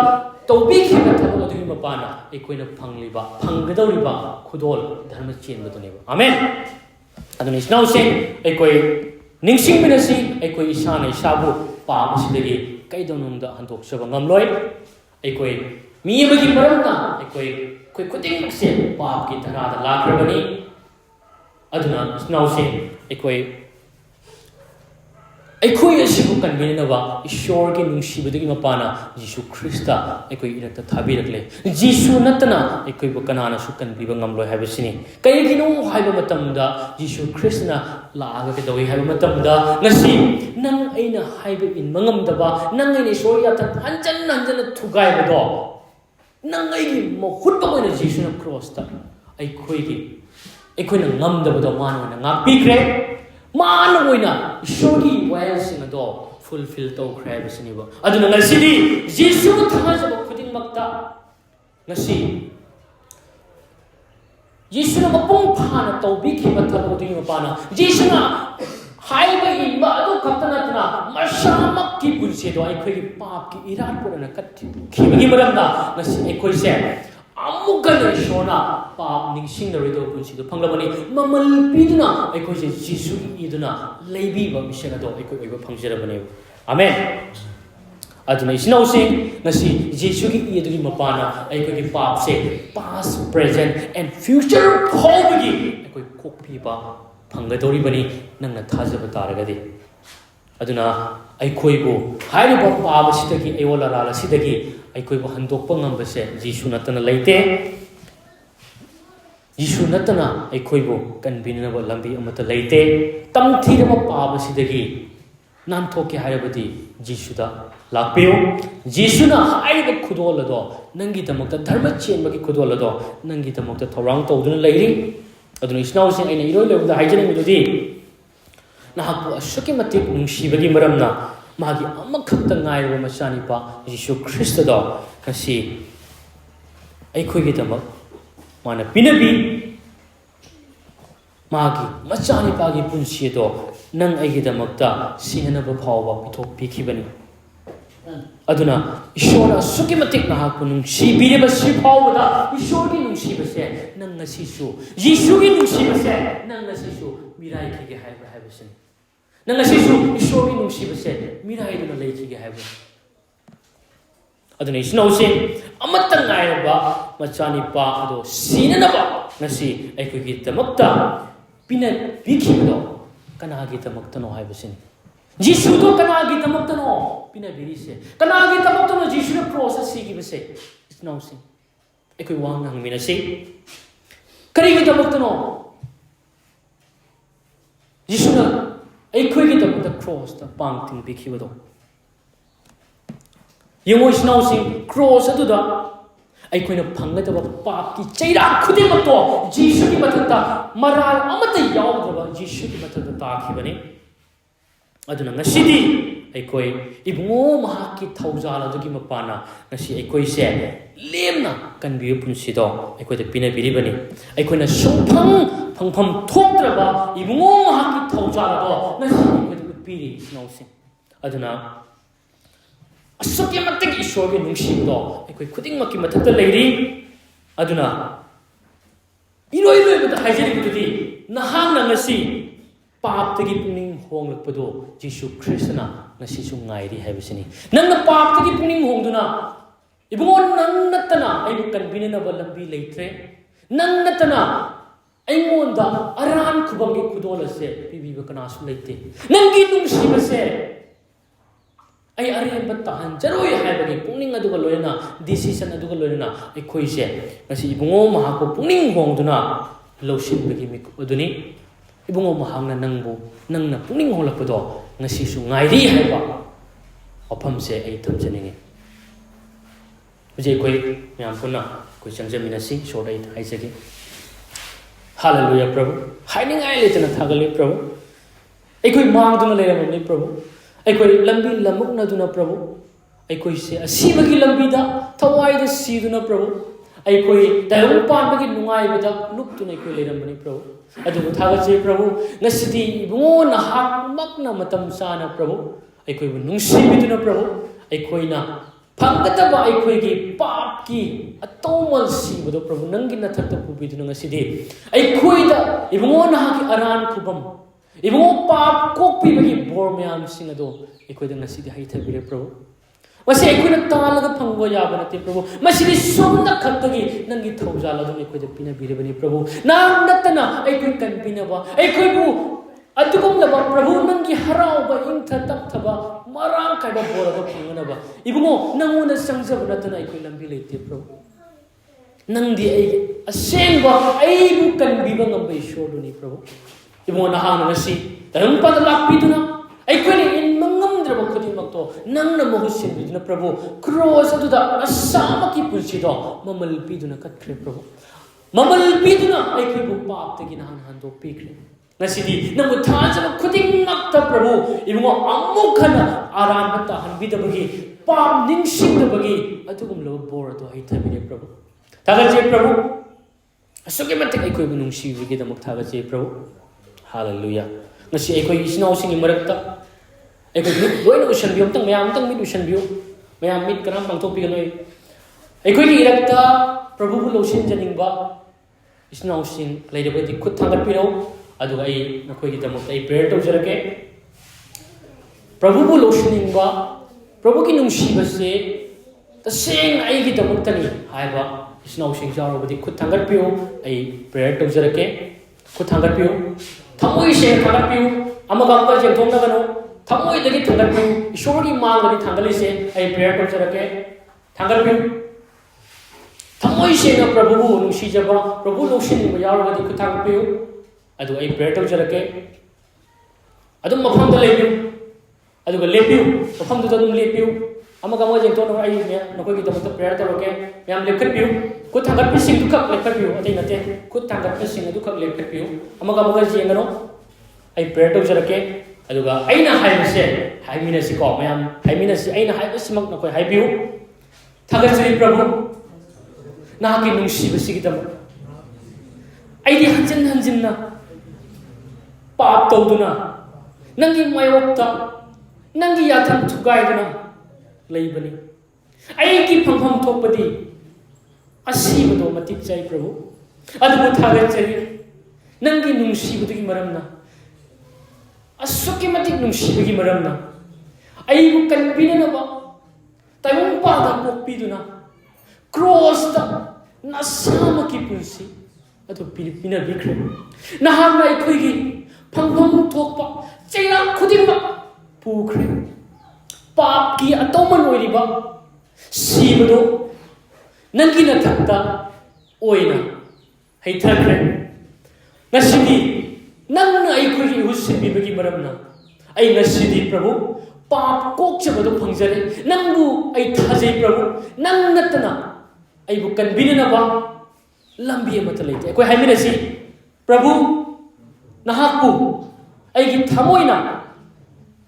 ꯇꯧꯕꯤꯈꯤꯕ ꯊꯕꯛ ꯑꯗꯨꯒꯤ ꯃꯄꯥꯟꯅ ꯑꯩꯈꯣꯏꯅ ꯐꯪꯒꯗꯧꯔꯤꯕ ꯈꯨꯗꯣꯜ ꯙꯔꯃ ꯆꯦꯟꯕꯗꯨꯅꯦꯕ ꯑꯃꯦꯟ ꯑꯗꯨꯅ ꯏꯆꯤꯟꯅꯥꯎꯁꯤꯡ ꯑꯩꯈꯣꯏ ꯅꯤꯡꯁꯤꯡꯃꯤꯟꯅꯁꯤ ꯑꯩꯈꯣꯏ ꯏꯁꯥꯅ ꯏꯁꯥꯕꯨ ꯄꯥꯞ ꯑꯁꯤꯗꯒꯤ ꯀꯩꯗꯧꯅꯨꯡꯗ ꯍꯟꯗꯣꯛꯆꯕ ꯉꯝꯂꯣꯏ ꯑꯩꯈꯣꯏ ꯃꯤ ꯑꯃꯒꯤ ꯃꯔꯝꯅ ꯑꯩꯈꯣꯏ ꯈꯨꯗꯤꯡꯃꯛꯁꯦ ꯄꯥꯞꯀꯤ ꯙꯔꯥꯗ ꯂꯥꯛꯈ꯭ꯔꯕꯅꯤ ꯑꯗꯨꯅ ꯏꯆꯤꯟꯅꯥꯎꯁꯤꯡ ꯑꯩꯈꯣꯏ ꯑꯁꯤꯕꯨ ꯀꯟꯕꯤꯅꯕ ꯏꯁꯣꯔꯒꯤ ꯅꯨꯡꯁꯤꯕꯗꯒꯤ ꯃꯄꯥꯟꯅ ꯖꯤꯁꯨ ꯈ꯭ꯔꯤꯁꯇ ꯑꯩꯈꯣꯏ ꯏꯔꯛꯇ ꯊꯥꯕꯤꯔꯛꯂꯦ ꯖꯤꯁꯨ ꯅꯠꯇꯅ ꯑꯩꯈꯣꯏꯕꯨ ꯀꯅꯥꯅꯁꯨ ꯀꯟꯕꯤꯕ ꯉꯝꯂꯣꯏ ꯍꯥꯏꯕꯁꯤꯅꯤ ꯀꯩꯒꯤꯅꯣ ꯍꯥꯏꯕ ꯃꯇꯝꯗ ꯖꯤꯁꯨ ꯈ꯭ꯔꯤꯁꯇꯅ ꯂꯥꯛꯑꯒ ꯀꯩꯗꯧꯏ ꯍꯥꯏꯕ ꯃꯇꯝꯗ ꯉꯁꯤ ꯅꯪ ꯑꯩꯅ ꯍꯥꯏꯕ ꯏꯟꯕ ꯉꯝꯗꯕ ꯅꯪ ꯑꯩꯅ ꯏꯁꯣꯔ ꯌꯥꯊꯪ ꯍꯟꯖꯟꯅ ꯊꯨꯒꯥꯏꯕꯗꯣ nang aigi mahut pa koina Jesu na cross ta aikoina ngamdabado mano na ngakpikre mano oina isogi wailsing ado fulfill tawkhre basini ba aduna ngasidi Jesu thajaba khuding makta ngasi Jesu na mapung phana tawbikhiba thaboding mapana Jesu na haiba inba adu khatana masamak ki punse do aikoi pap ki iran purana kat khibagi maramda ngasi aikoi se amugana shona pap ningsing na rido punsi do phanglabani mamal piduna aikoi se Jesu iduna leibi ba misega do aikoi oiba phangjarabani amen aduna isinausing ngasi Jesu ki iduni mapana aikoi ki pap se past present and future phobagi aikoi kokpi ba phanggadoribani nangna thajaba taragadi aduna aikoibu haiba paaba sidagi ayola rala sidagi aikoibu handokpa ngambase Jesu natana leite Jesu natana aikoibu kanbinaba lambi amata leite tamthirama paaba sidagi nantoke haibadi Jesu da lakpiyo Jesu na haiba khudolado nangi damakta dharma chenbagi khudolado nangi damakta thorang tawduna leiri aduna isnausing aina iroi lewda haijane midudi nahakpu asuki matik nungsibagi maramna magi amakhakta ngaiba machanipa Jesu Christ do kasi aikhoi damak mana pinabi magi machanipa gi punsi do nang aigi damakta singanaba phawba pithok pikhibani aduna ishora asuki matik nahakpu nungsibireba sifawda ishorgi nungsibase nang ngasisu Jesugi nungsibase nang ngasisu mirai khige haiba haibasini nang ngasisu ishorgi nungsibase mirai duna leikhige haiba aduna isnausing amatta ngairaba machani pa ado sinanaba ngasi aikogi tamakta pina bikhido kanagi tamakta no haibasini Jesu do kanagi tamakta no pina birise kanagi tamakta no Jesu na process sigi base isnausing aikoi wang nang minasi karigi tamakta no Jesu na aikoi gi tamakta cross ta pangting bikhibado yengo isnausing cross aduda aikoina phanggadaba pap ki chaira khudimakto Jesu ki mathakta maral amata yawdaba Jesu ki mathakta takhibani aduna ngasidi aikoi ibungo mahaki thaujal adugi mapana ngasi aikoi se lemna kanbi punsido aikoi de pina biribani aikoi na sungphang phangpham thokdraba ibungo mahaki thaujal ado ngasi aikoi de piri snausin aduna asukya matik ishorge nungsido aikoi khuding makki mathakta leiri aduna iroi bada haijeri budi nahang na ngasi पाप तगी पुनिंग Hong लपदो जीसु ख्रिस्टना ngasi su ngairi haibisini nangna पाप तगी पुनिंग होंगदुना ibungo nang natana aibu kanbina na balambi leitre nang natana aingonda aran khubangge khudol ase pibiba kana su leite nangi nungsi base ai are batahan jaroi haibagi puning aduga loina decision aduga loina ai khoise ngasi ibungo maha ko puning hongduna losin bagi mi aduni ibungo mahangna nangbu nangna puning holakpado ngasi su ngairi haiba ofam se ai thamjaningi uje koi myam puna koi changjamina si shodai haisagi hallelujah prabhu hiding ai letana thagale prabhu ai koi mangduna leramni prabhu ai koi lambi lamukna duna prabhu ai koi se asibagi lambi da thawai da siduna prabhu ai koi tayong panbagi nungai bada luptuna koi leramni prabhu adugu thagache prabhu ngasidi ibungo na hakmakna matam sana prabhu aikoi bu nungsibiduna prabhu aikoi na phanggataba aikoi gi pap ki atomal sibado prabhu nangi na thakta pubiduna ngasidi aikoi da ibungo na haki aran khubam ibungo pap kokpi bagi bor myam singado aikoi da ngasidi haithabire prabhu wasi aikoi na talaga phangbo yabanate prabhu masidi somna khaktagi nangi thaujala dum aikoi da pina birebani prabhu nang natana aikoi kan pinaba aikoi bu adugum laba prabhu nangi harau ba intha tapthaba marang kai ba boraga phangana ba ibungo nangona sangjaba natana aikoi lambi leite prabhu nangdi ai asengba aibu kan biba ngamba ishorduni prabhu ibungo nahang ngasi tarang padalak piduna aikoi in mangamdraba khudimakto nangna mohusin biduna prabhu cross aduda asamaki pulsido mamal piduna katkre prabhu mamal piduna aikoi bu pap tagi nahan hando pikre ngasidi namu thajaba khudimmakta prabhu ibungo amukhana aranata hanbidabagi pap ningsingdabagi adugum lo bor ado haithabire prabhu thagaje prabhu asuke matik aikoi bu nungsi bigi damak thagaje prabhu hallelujah ngasi aikoi isnau singi marakta aikoi loina usan biom tang mayam tang mit usan biu mayam mit kanam pangthok pi ganoi aikoi ni irakta prabhu bu losin janingba isnau sing leidabadi khut thangat piro aduga ai nakoi gi damak ai prayer tawjarake prabhu bu losiningba prabhu ki nungsi base taseng ai gi damak tani haiba isnau sing jarobadi khut thangat piro ai prayer tawjarake khut thangat piro thamoi se thangat piro amaga amka jeng thongna gano thamoi dagi thangat piro ishori mangari thangali se ai prayer tawjarake thangat piro thamoi se na prabhu bu nungsi jaba prabhu losiningba yarobadi khut thangat piro adu ai prayer tawjarake adum mafam da lebiu aduga lebiu mafam da dum lebiu amaga amka jeng thongna ai me nakoi gi damak prayer tawrake yam lekhat piu khut thangat pi sing dukak lekhat piu adai nate khut thangat pi sing dukak lekhat piu amaga amka jeng gano ai prayer tawjarake aduga aina haibase haimina si ko mayam haimina si aina haibase mak nakoi haibiu thagajri prabhu nahaki nungsi basi gi damak aidi hanjinna pap tawduna nangi mayokta nangi yatham thugaiduna leibani aigi phangpham thokpadi asibado matik chai prabhu adubu thagajri nangi nungsibudagi maramna asuki matik nungsibagi maramna aibu kanbinanaba tayong pada pokpiduna cross ta nasamaki punsi adu pilipina bikre nahana ikoigi phangpham thokpa cheira khudimba pukre pap ki atoman oiriba sibado nangi na thakta oina haithakre ngasidi nangna aikoi husibi bagi maramna ai ngasidi prabhu pap kokchabado phangjare nangbu ai thajai prabhu nang natana ai bu kanbinana ba lambi amata leite akoi haimina si prabhu nahakpu ai gi thamoina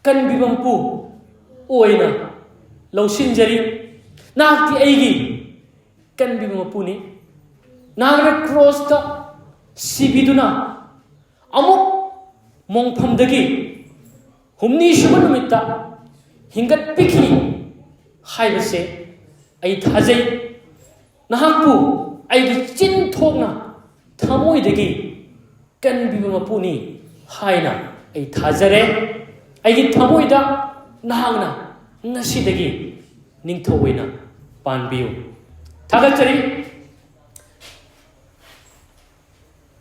kanbibam pu oina lausinjari nahakti aigi kanbibam pu ni nahakna cross ta sibiduna amuk mongphamdagi humni suba numitta hingat pikhi haibase ai thajai nahakpu aigi chin thokna thamoidagi kanbibam pu ni haina ai thajare aigi thamoida nahangna ngasidagi ningthoina panbiu thagachari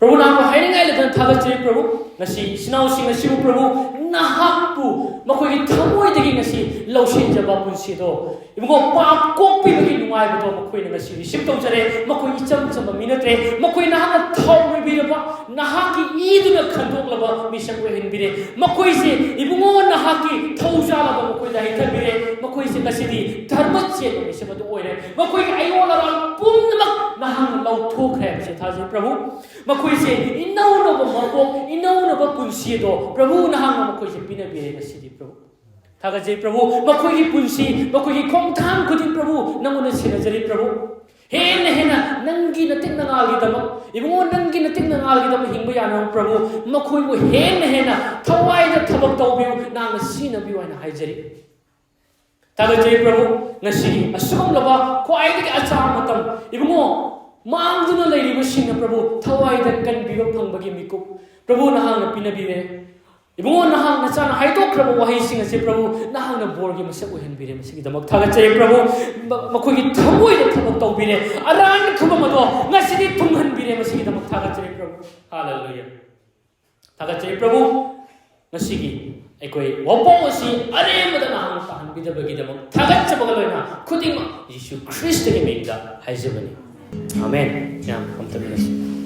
Prabhu nahakpu haingai le thagachari Prabhu ngasi sinau sing ngasi Prabhu nahakpu makhoi thamoidagi ngasi lausinjaba punsi do ibungo pap kokpi bagi nungai bado makhoi ngasi receive tawjare makhoi icham chamba minatre makhoi nahakna thau bibiraba nahaki iduna khandoklaba misang we hinbire makhoi se ibungo nahaki thaujala ba makhoi dai thabire makhoi se ngasi dharma che no misaba do oire makhoi ayola ran pumnamak nahang lau thokre se thaji Prabhu makhoi se inau no ba mako inau no ba punsi do Prabhu nahang makhoi se pina bire ngasi Prabhu thagajai Prabhu makhoi gi punsi makhoi gi khongtham khudin Prabhu nangona sinajari Prabhu hena nangi natik nangal gi dama ibungo nangi natik nangal gi dama hingba yana Prabhu makhoi bo hena thawai da thabak tawbiu nang sina biu na haijari thagajai Prabhu ngasi asum laba khwai gi acha matam ibungo mangduna leiriba singa Prabhu thawai da kan biu phangbagi miku Prabhu nahang na pinabire ibungo nahang na chana haidokraba wahi singa se Prabhu nahang na borgi masak ohenbire masigi damak thagachai Prabhu makhoi gi thamoi da thabak tawbire aran khumamado ngasidi thunghanbire masigi damak thagachai Prabhu hallelujah thagachai Prabhu ngasigi aikoi wapo si aremada nahang tahanbidabagi damak thagachabaga loina khudima Yesu Christ gi mingda haijabani amen yam kamtaminasi